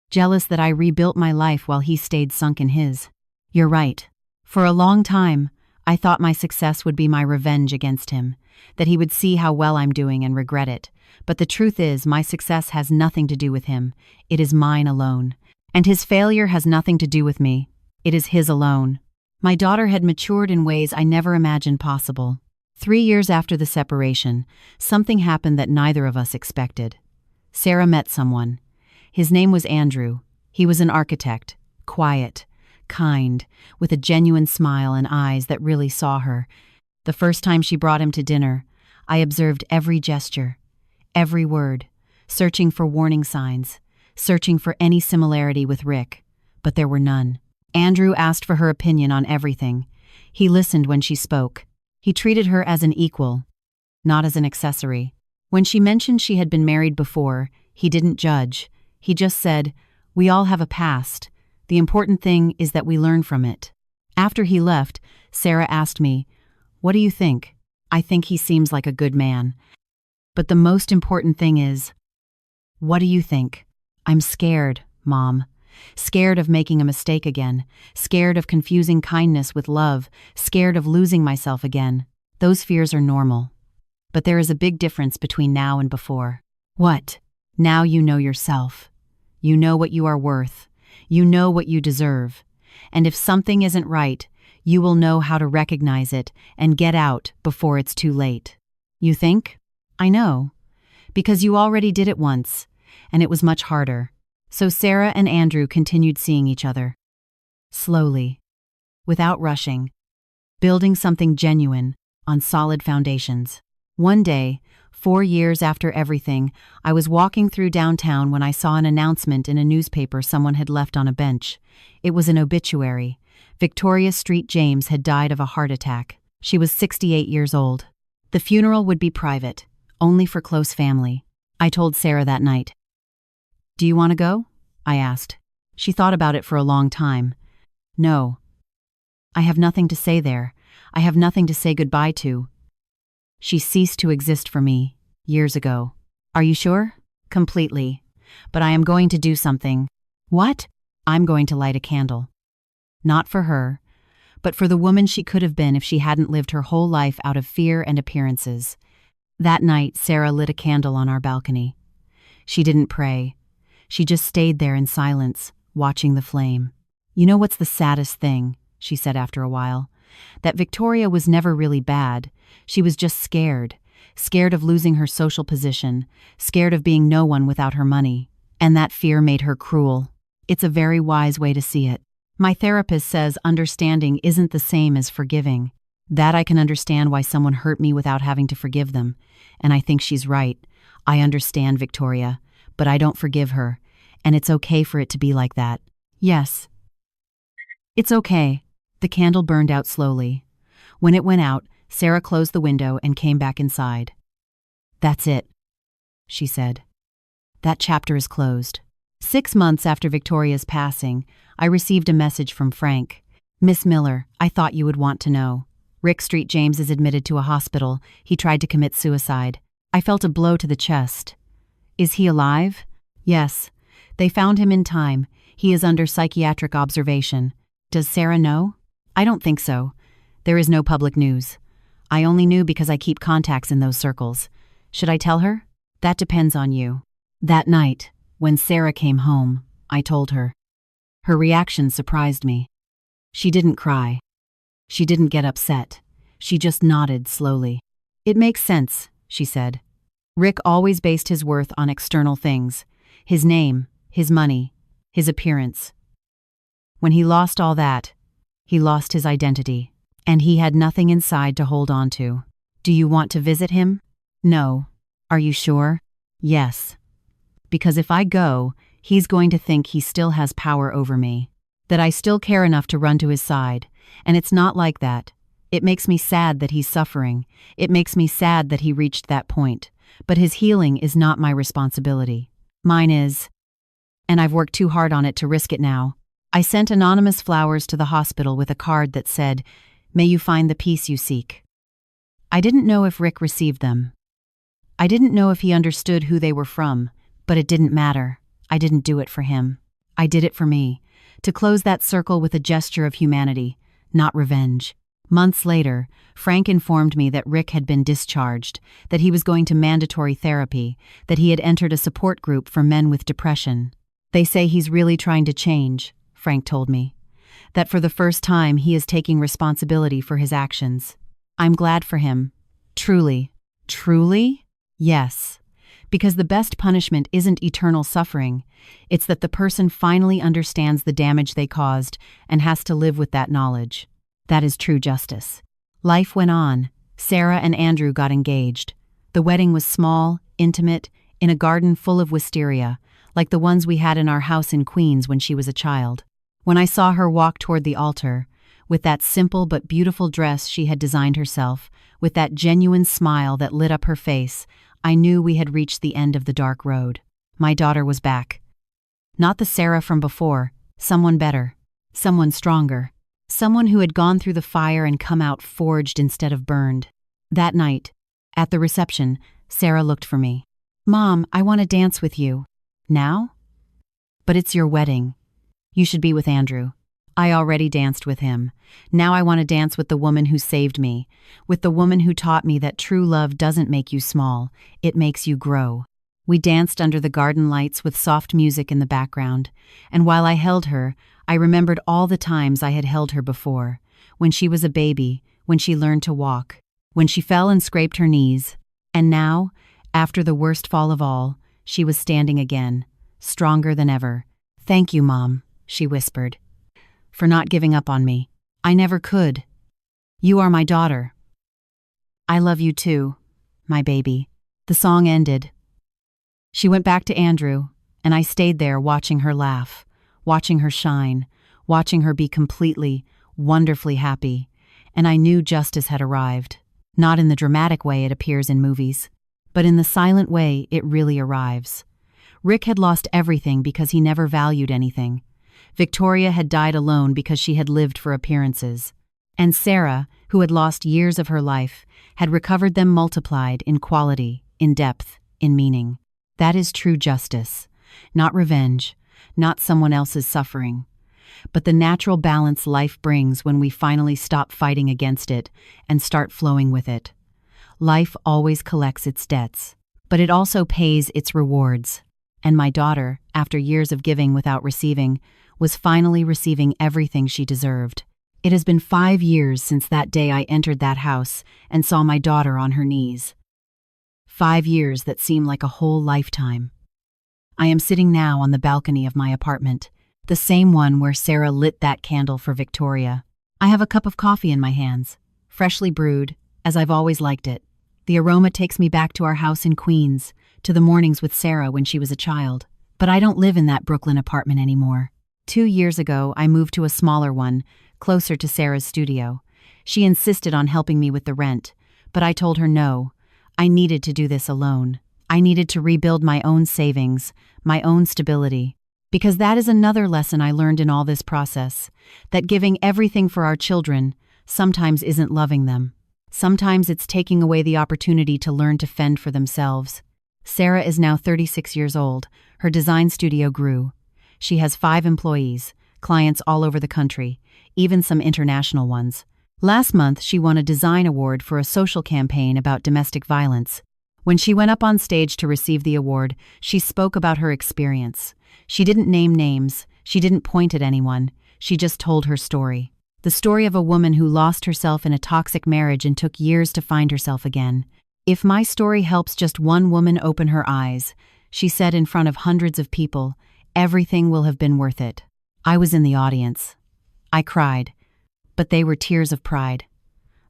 Speaker 1: Jealous that I rebuilt my life while he stayed sunk in his. You're right. For a long time, I thought my success would be my revenge against him, that he would see how well I'm doing and regret it. But the truth is, my success has nothing to do with him. It is mine alone. And his failure has nothing to do with me. It is his alone. My daughter had matured in ways I never imagined possible. 3 years after the separation, something happened that neither of us expected. Sarah met someone. His name was Andrew. He was an architect. quiet, kind, with a genuine smile and eyes that really saw her. The first time she brought him to dinner, I observed every gesture, every word, searching for warning signs, searching for any similarity with Rick, but there were none. Andrew asked for her opinion on everything. He listened when she spoke. He treated her as an equal, not as an accessory. When she mentioned she had been married before, he didn't judge. He just said, "We all have a past. The important thing is that we learn from it." After he left, Sarah asked me, "What do you think?" "I think he seems like a good man. But the most important thing is, what do you think?" "I'm scared, Mom. Scared of making a mistake again. Scared of confusing kindness with love. Scared of losing myself again." "Those fears are normal. But there is a big difference between now and before." "What?" "Now you know yourself. You know what you are worth. You know what you deserve. And if something isn't right, you will know how to recognize it and get out before it's too late." "You think?" "I know. Because you already did it once, and it was much harder." So Sarah and Andrew continued seeing each other. Slowly, without rushing, building something genuine on solid foundations. One day, 4 years after everything, I was walking through downtown when I saw an announcement in a newspaper someone had left on a bench. It was an obituary. Victoria Street James had died of a heart attack. She was 68 years old. The funeral would be private, only for close family. I told Sarah that night. "Do you want to go?" I asked. She thought about it for a long time. "No. I have nothing to say there. I have nothing to say goodbye to. She ceased to exist for me, years ago." "Are you sure?" "Completely. But I am going to do something." "What?" "I'm going to light a candle. Not for her, but for the woman she could have been if she hadn't lived her whole life out of fear and appearances." That night, Sarah lit a candle on our balcony. She didn't pray. She just stayed there in silence, watching the flame. "You know what's the saddest thing?" she said after a while. "That Victoria was never really bad. She was just scared. Scared of losing her social position. Scared of being no one without her money. And that fear made her cruel." It's a very wise way to see it. My therapist says understanding isn't the same as forgiving. That I can understand why someone hurt me without having to forgive them. And I think she's right. I understand Victoria, but I don't forgive her. And it's okay for it to be like that. Yes. It's okay. The candle burned out slowly. When it went out, Sarah closed the window and came back inside. "That's it," she said. "That chapter is closed." 6 months after Victoria's passing, I received a message from Frank. "Miss Miller, I thought you would want to know. Rick Street James is admitted to a hospital. He tried to commit suicide." I felt a blow to the chest. "Is he alive?" "Yes. They found him in time. He is under psychiatric observation." "Does Sarah know?" "I don't think so. There is no public news. I only knew because I keep contacts in those circles. Should I tell her?" "That depends on you." That night, when Sarah came home, I told her. Her reaction surprised me. She didn't cry. She didn't get upset. She just nodded slowly. "It makes sense," she said. "Rick always based his worth on external things. His name, his money, his appearance. When he lost all that, he lost his identity. And he had nothing inside to hold on to." "Do you want to visit him?" "No." "Are you sure?" "Yes. Because if I go, he's going to think he still has power over me. That I still care enough to run to his side. And it's not like that. It makes me sad that he's suffering. It makes me sad that he reached that point. But his healing is not my responsibility. Mine is. And I've worked too hard on it to risk it now." I sent anonymous flowers to the hospital with a card that said, "May you find the peace you seek." I didn't know if Rick received them. I didn't know if he understood who they were from, but it didn't matter. I didn't do it for him. I did it for me, to close that circle with a gesture of humanity, not revenge. Months later, Frank informed me that Rick had been discharged, that he was going to mandatory therapy, that he had entered a support group for men with depression. "They say he's really trying to change," Frank told me. "That for the first time he is taking responsibility for his actions. I'm glad for him. Truly." "Truly?" "Yes. Because the best punishment isn't eternal suffering, it's that the person finally understands the damage they caused and has to live with that knowledge. That is true justice. Life went on. Sarah and Andrew got engaged. The wedding was small, intimate, in a garden full of wisteria, like the ones we had in our house in Queens when she was a child. When I saw her walk toward the altar, with that simple but beautiful dress she had designed herself, with that genuine smile that lit up her face, I knew we had reached the end of the dark road. My daughter was back. Not the Sarah from before, someone better, someone stronger, someone who had gone through the fire and come out forged instead of burned. That night, at the reception, Sarah looked for me. "Mom, I want to dance with you." "Now?" "But it's your wedding. You should be with Andrew." I already danced with him. Now I want to dance with the woman who saved me, with the woman who taught me that true love doesn't make you small, it makes you grow. We danced under the garden lights with soft music in the background, and while I held her, I remembered all the times I had held her before, when she was a baby, when she learned to walk, when she fell and scraped her knees. And now, after the worst fall of all, she was standing again, stronger than ever. "Thank you, Mom," she whispered, "for not giving up on me. I never could. You are my daughter. I love you too, my baby." The song ended. She went back to Andrew, and I stayed there watching her laugh, watching her shine, watching her be completely, wonderfully happy. And I knew justice had arrived, not in the dramatic way it appears in movies, but in the silent way it really arrives. Rick had lost everything because he never valued anything. Victoria had died alone because she had lived for appearances. And Sarah, who had lost years of her life, had recovered them multiplied in quality, in depth, in meaning. That is true justice. Not revenge, not someone else's suffering, but the natural balance life brings when we finally stop fighting against it and start flowing with it. Life always collects its debts, but it also pays its rewards. And my daughter, after years of giving without receiving, was finally receiving everything she deserved. It has been 5 years since that day I entered that house and saw my daughter on her knees. 5 years that seem like a whole lifetime. I am sitting now on the balcony of my apartment, the same one where Sarah lit that candle for Victoria. I have a cup of coffee in my hands, freshly brewed, as I've always liked it. The aroma takes me back to our house in Queens, to the mornings with Sarah when she was a child. But I don't live in that Brooklyn apartment anymore. 2 years ago, I moved to a smaller one, closer to Sarah's studio. She insisted on helping me with the rent, but I told her no. I needed to do this alone. I needed to rebuild my own savings, my own stability. Because that is another lesson I learned in all this process, that giving everything for our children sometimes isn't loving them. Sometimes it's taking away the opportunity to learn to fend for themselves. Sarah is now 36 years old. Her design studio grew. She has 5 employees, clients all over the country, even some international ones. Last month, she won a design award for a social campaign about domestic violence. When she went up on stage to receive the award, she spoke about her experience. She didn't name names. She didn't point at anyone. She just told her story. The story of a woman who lost herself in a toxic marriage and took years to find herself again. "If my story helps just one woman open her eyes," she said in front of hundreds of people, "everything will have been worth it." I was in the audience. I cried, but they were tears of pride.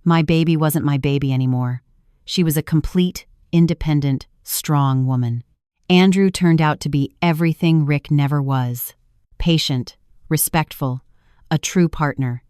Speaker 1: My baby wasn't my baby anymore. She was a complete, independent, strong woman. Andrew turned out to be everything Rick never was. Patient, respectful, a true partner.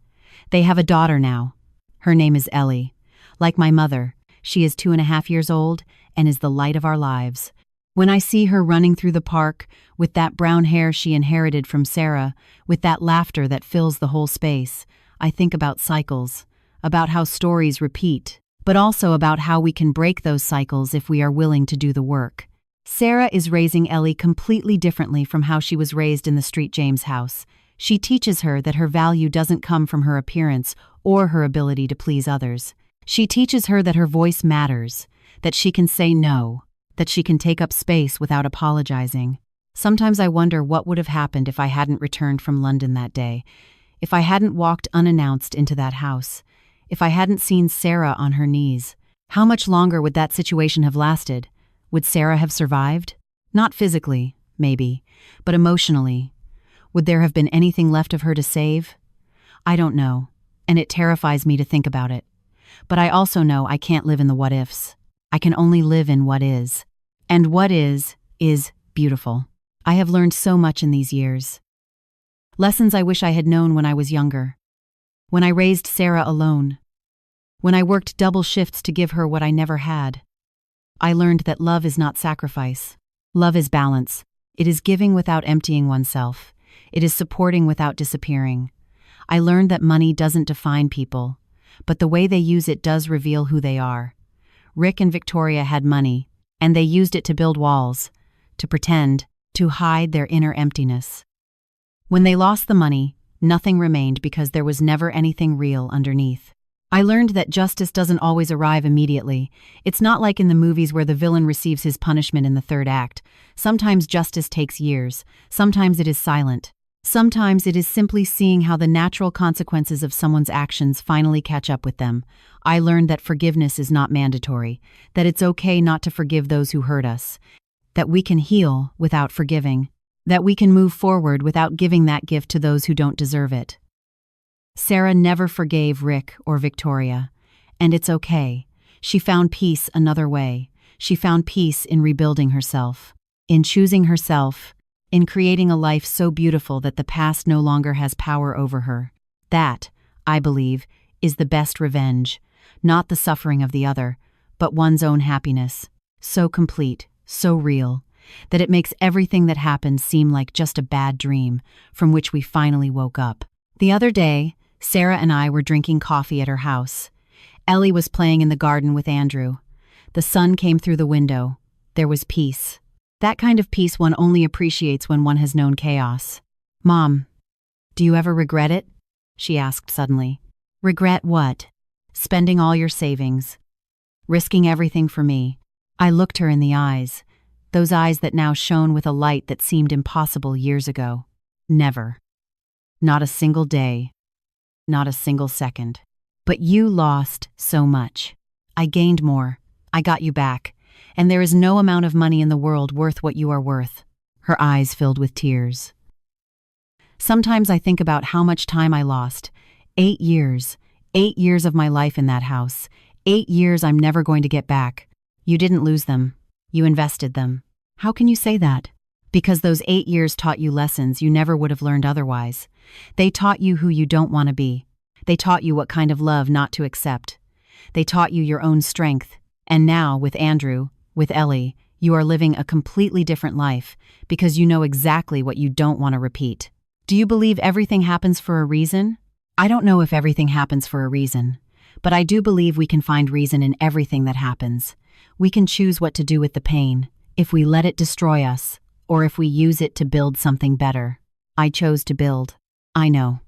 Speaker 1: They have a daughter now. Her name is Ellie. Like my mother, she is 2.5 years old and is the light of our lives. When I see her running through the park, with that brown hair she inherited from Sarah, with that laughter that fills the whole space, I think about cycles, about how stories repeat, but also about how we can break those cycles if we are willing to do the work. Sarah is raising Ellie completely differently from how she was raised in the Street James house. She teaches her that her value doesn't come from her appearance or her ability to please others. She teaches her that her voice matters, that she can say no, that she can take up space without apologizing. Sometimes I wonder what would have happened if I hadn't returned from London that day, if I hadn't walked unannounced into that house, if I hadn't seen Sarah on her knees. How much longer would that situation have lasted? Would Sarah have survived? Not physically, maybe, but emotionally. Would there have been anything left of her to save? I don't know, and it terrifies me to think about it. But I also know I can't live in the what-ifs. I can only live in what is. And what is beautiful. I have learned so much in these years. Lessons I wish I had known when I was younger. When I raised Sarah alone. When I worked double shifts to give her what I never had. I learned that love is not sacrifice. Love is balance. It is giving without emptying oneself. It is supporting without disappearing. I learned that money doesn't define people, but the way they use it does reveal who they are. Rick and Victoria had money, and they used it to build walls, to pretend, to hide their inner emptiness. When they lost the money, nothing remained because there was never anything real underneath. I learned that justice doesn't always arrive immediately. It's not like in the movies where the villain receives his punishment in the third act. Sometimes justice takes years. Sometimes it is silent. Sometimes it is simply seeing how the natural consequences of someone's actions finally catch up with them. I learned that forgiveness is not mandatory, that it's okay not to forgive those who hurt us, that we can heal without forgiving, that we can move forward without giving that gift to those who don't deserve it. Sarah never forgave Rick or Victoria, and it's okay. She found peace another way. She found peace in rebuilding herself, in choosing herself, in creating a life so beautiful that the past no longer has power over her. That, I believe, is the best revenge, not the suffering of the other, but one's own happiness, so complete, so real, that it makes everything that happened seem like just a bad dream from which we finally woke up. The other day, Sarah and I were drinking coffee at her house. Ellie was playing in the garden with Andrew. The sun came through the window. There was peace. That kind of peace one only appreciates when one has known chaos. "Mom, do you ever regret it?" she asked suddenly. "Regret what?" "Spending all your savings. Risking everything for me." I looked her in the eyes, those eyes that now shone with a light that seemed impossible years ago. Never. Not a single day. Not a single second. "But you lost so much. I gained more. I got you back. And there is no amount of money in the world worth what you are worth." Her eyes filled with tears. Sometimes I think about how much time I lost. 8 years. 8 years of my life in that house. 8 years I'm never going to get back. You didn't lose them. You invested them. How can you say that? Because those 8 years taught you lessons you never would have learned otherwise. They taught you who you don't want to be. They taught you what kind of love not to accept. They taught you your own strength. And now, with Andrew, with Ellie, you are living a completely different life because you know exactly what you don't want to repeat. Do you believe everything happens for a reason? I don't know if everything happens for a reason, but I do believe we can find reason in everything that happens. We can choose what to do with the pain, if we let it destroy us, or if we use it to build something better. I chose to build. I know.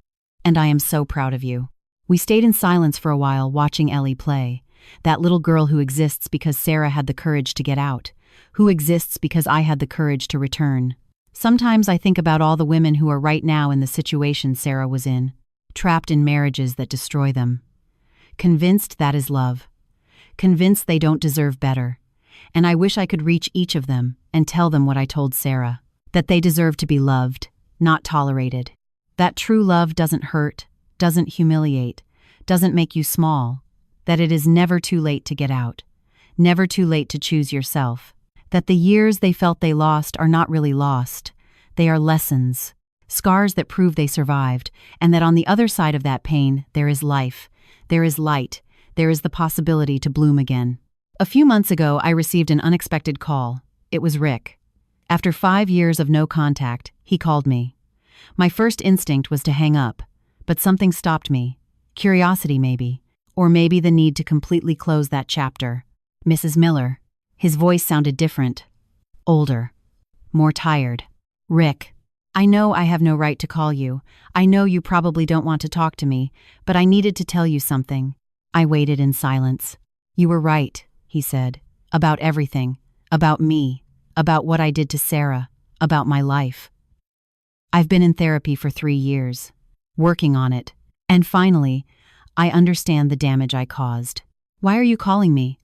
Speaker 1: And I am so proud of you. We stayed in silence for a while watching Ellie play. That little girl who exists because Sarah had the courage to get out. Who exists because I had the courage to return. Sometimes I think about all the women who are right now in the situation Sarah was in. Trapped in marriages that destroy them. Convinced that is love. Convinced they don't deserve better. And I wish I could reach each of them and tell them what I told Sarah. That they deserve to be loved, not tolerated. That true love doesn't hurt, doesn't humiliate, doesn't make you small. That it is never too late to get out. Never too late to choose yourself. That the years they felt they lost are not really lost. They are lessons. Scars that prove they survived, and that on the other side of that pain, there is life. There is light. There is the possibility to bloom again. A few months ago, I received an unexpected call. It was Rick. After 5 years of no contact, he called me. My first instinct was to hang up, but something stopped me. Curiosity, maybe. Or maybe the need to completely close that chapter. "Mrs. Miller." His voice sounded different. Older. More tired. "Rick, I know I have no right to call you. I know you probably don't want to talk to me, but I needed to tell you something." I waited in silence. "You were right," he said. "About everything. About me. About what I did to Sarah. About my life. I've been in therapy for 3 years. Working on it. And finally, I understand the damage I caused. Why are you calling me?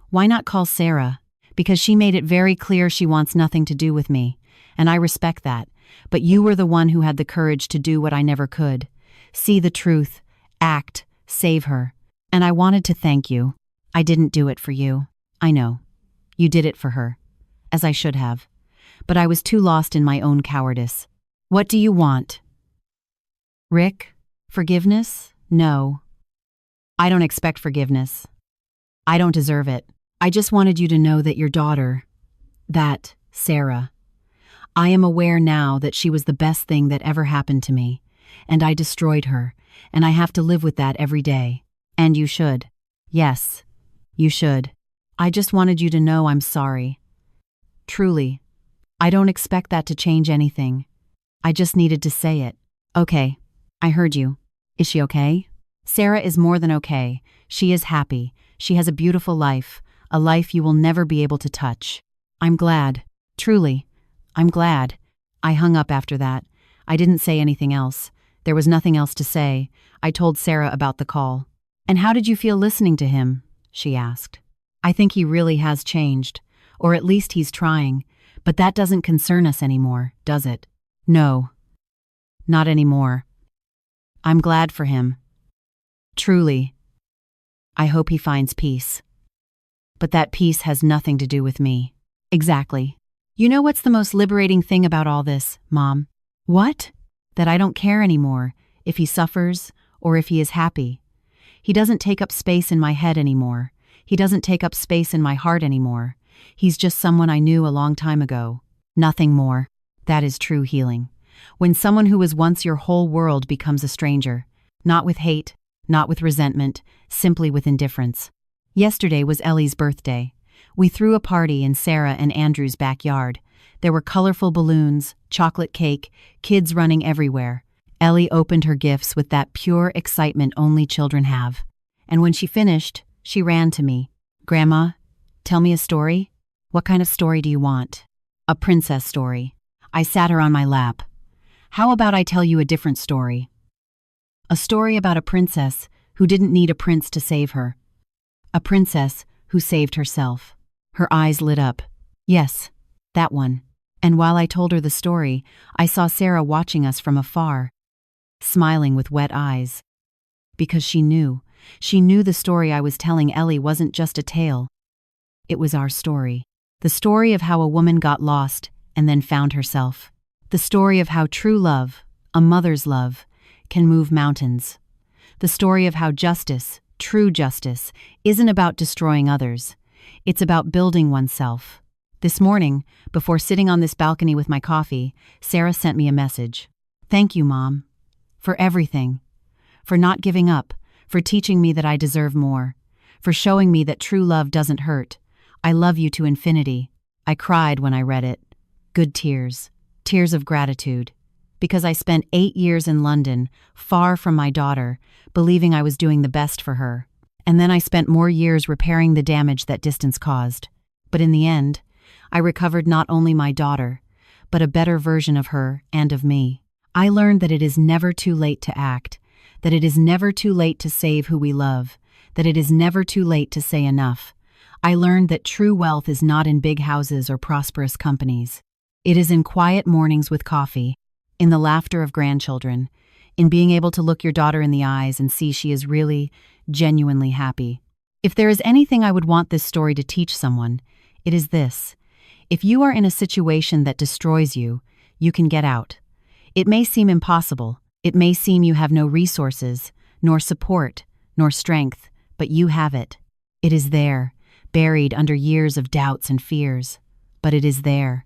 Speaker 1: Why not call Sarah? because she made it very clear she wants nothing to do with me, and I respect that. But you were the one who had the courage to do what I never could. See the truth, act, save her. And I wanted to thank you. I didn't do it for you. I know. You did it for her. As I should have. But I was too lost in my own cowardice. What do you want? Rick, forgiveness? No. I don't expect forgiveness. I don't deserve it. I just wanted you to know that your daughter, that Sarah, I am aware now that she was the best thing that ever happened to me, and I destroyed her, and I have to live with that every day. And you should. Yes, you should. I just wanted you to know I'm sorry. Truly. I don't expect that to change anything. I just needed to say it. Okay, I heard you. Is she okay? Sarah is more than okay. She is happy. She has a beautiful life, a life you will never be able to touch. I'm glad. Truly. I'm glad. I hung up after that. I didn't say anything else. There was nothing else to say. I told Sarah about the call. And how did you feel listening to him? She asked. I think he really has changed, or at least he's trying, but that doesn't concern us anymore, does it? No. Not anymore. I'm glad for him. Truly. I hope he finds peace. But that peace has nothing to do with me. Exactly. You know what's the most liberating thing about all this, Mom? What? That I don't care anymore if he suffers or if he is happy. He doesn't take up space in my head anymore. He doesn't take up space in my heart anymore. He's just someone I knew a long time ago. Nothing more. That is true healing. When someone who was once your whole world becomes a stranger. Not with hate, not with resentment, simply with indifference. Yesterday was Ellie's birthday. We threw a party in Sarah and Andrew's backyard. There were colorful balloons, chocolate cake, kids running everywhere. Ellie opened her gifts with that pure excitement only children have. And when she finished, she ran to me. Grandma, tell me a story? What kind of story do you want? A princess story. I sat her on my lap. How about I tell you a different story? A story about a princess who didn't need a prince to save her. A princess who saved herself. Her eyes lit up. Yes, that one. And while I told her the story, I saw Sarah watching us from afar, smiling with wet eyes. Because she knew the story I was telling Ellie wasn't just a tale. It was our story. The story of how a woman got lost and then found herself. The story of how true love, a mother's love, can move mountains. The story of how justice, true justice, isn't about destroying others. It's about building oneself. This morning, before sitting on this balcony with my coffee, Sarah sent me a message. Thank you, Mom. For everything. For not giving up. For teaching me that I deserve more. For showing me that true love doesn't hurt. I love you to infinity. I cried when I read it. Good tears. Tears of gratitude. Because I spent 8 years in London, far from my daughter, believing I was doing the best for her. And then I spent more years repairing the damage that distance caused. But in the end, I recovered not only my daughter, but a better version of her and of me. I learned that it is never too late to act, that it is never too late to save who we love, that it is never too late to say enough. I learned that true wealth is not in big houses or prosperous companies. It is in quiet mornings with coffee, in the laughter of grandchildren, in being able to look your daughter in the eyes and see she is really, genuinely happy. If there is anything I would want this story to teach someone, it is this. If you are in a situation that destroys you, you can get out. It may seem impossible. It may seem you have no resources, nor support, nor strength, but you have it. It is there, buried under years of doubts and fears. But it is there.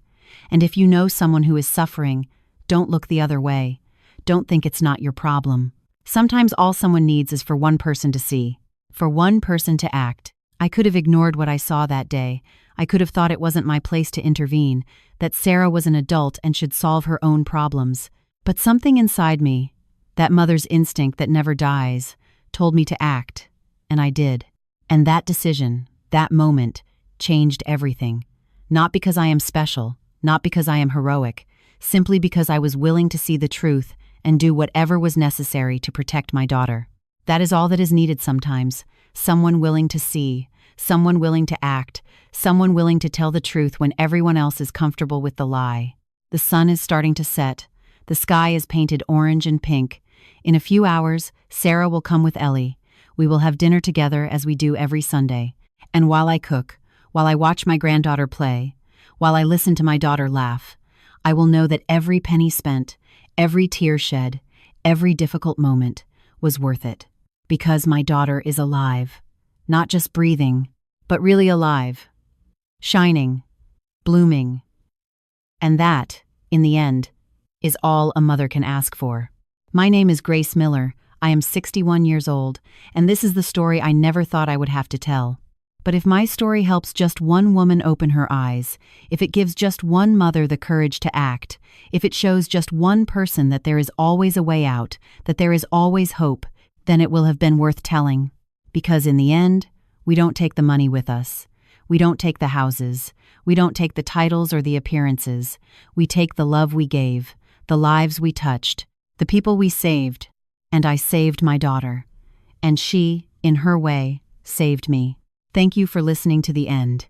Speaker 1: And if you know someone who is suffering, don't look the other way. Don't think it's not your problem. Sometimes all someone needs is for one person to see, for one person to act. I could have ignored what I saw that day. I could have thought it wasn't my place to intervene, that Sarah was an adult and should solve her own problems. But something inside me, that mother's instinct that never dies, told me to act, and I did. And that decision, that moment, changed everything. Not because I am special, not because I am heroic, simply because I was willing to see the truth and do whatever was necessary to protect my daughter. That is all that is needed sometimes, someone willing to see, someone willing to act, someone willing to tell the truth when everyone else is comfortable with the lie. The sun is starting to set. The sky is painted orange and pink. In a few hours, Sarah will come with Ellie. We will have dinner together as we do every Sunday. And while I cook, while I watch my granddaughter play, while I listen to my daughter laugh, I will know that every penny spent, every tear shed, every difficult moment was worth it. Because my daughter is alive. Not just breathing, but really alive. Shining. Blooming. And that, in the end, is all a mother can ask for. My name is Grace Miller. I am 61 years old, and this is the story I never thought I would have to tell. But if my story helps just one woman open her eyes, if it gives just one mother the courage to act, if it shows just one person that there is always a way out, that there is always hope, then it will have been worth telling. Because in the end, we don't take the money with us. We don't take the houses. We don't take the titles or the appearances. We take the love we gave, the lives we touched, the people we saved. And I saved my daughter. And she, in her way, saved me. Thank you for listening to the end.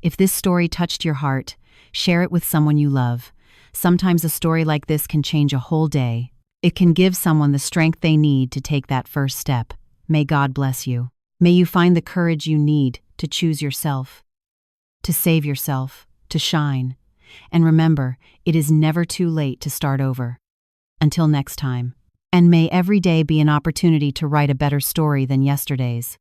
Speaker 1: If this story touched your heart, share it with someone you love. Sometimes a story like this can change a whole day. It can give someone the strength they need to take that first step. May God bless you. May you find the courage you need to choose yourself, to save yourself, to shine. And remember, it is never too late to start over. Until next time. And may every day be an opportunity to write a better story than yesterday's.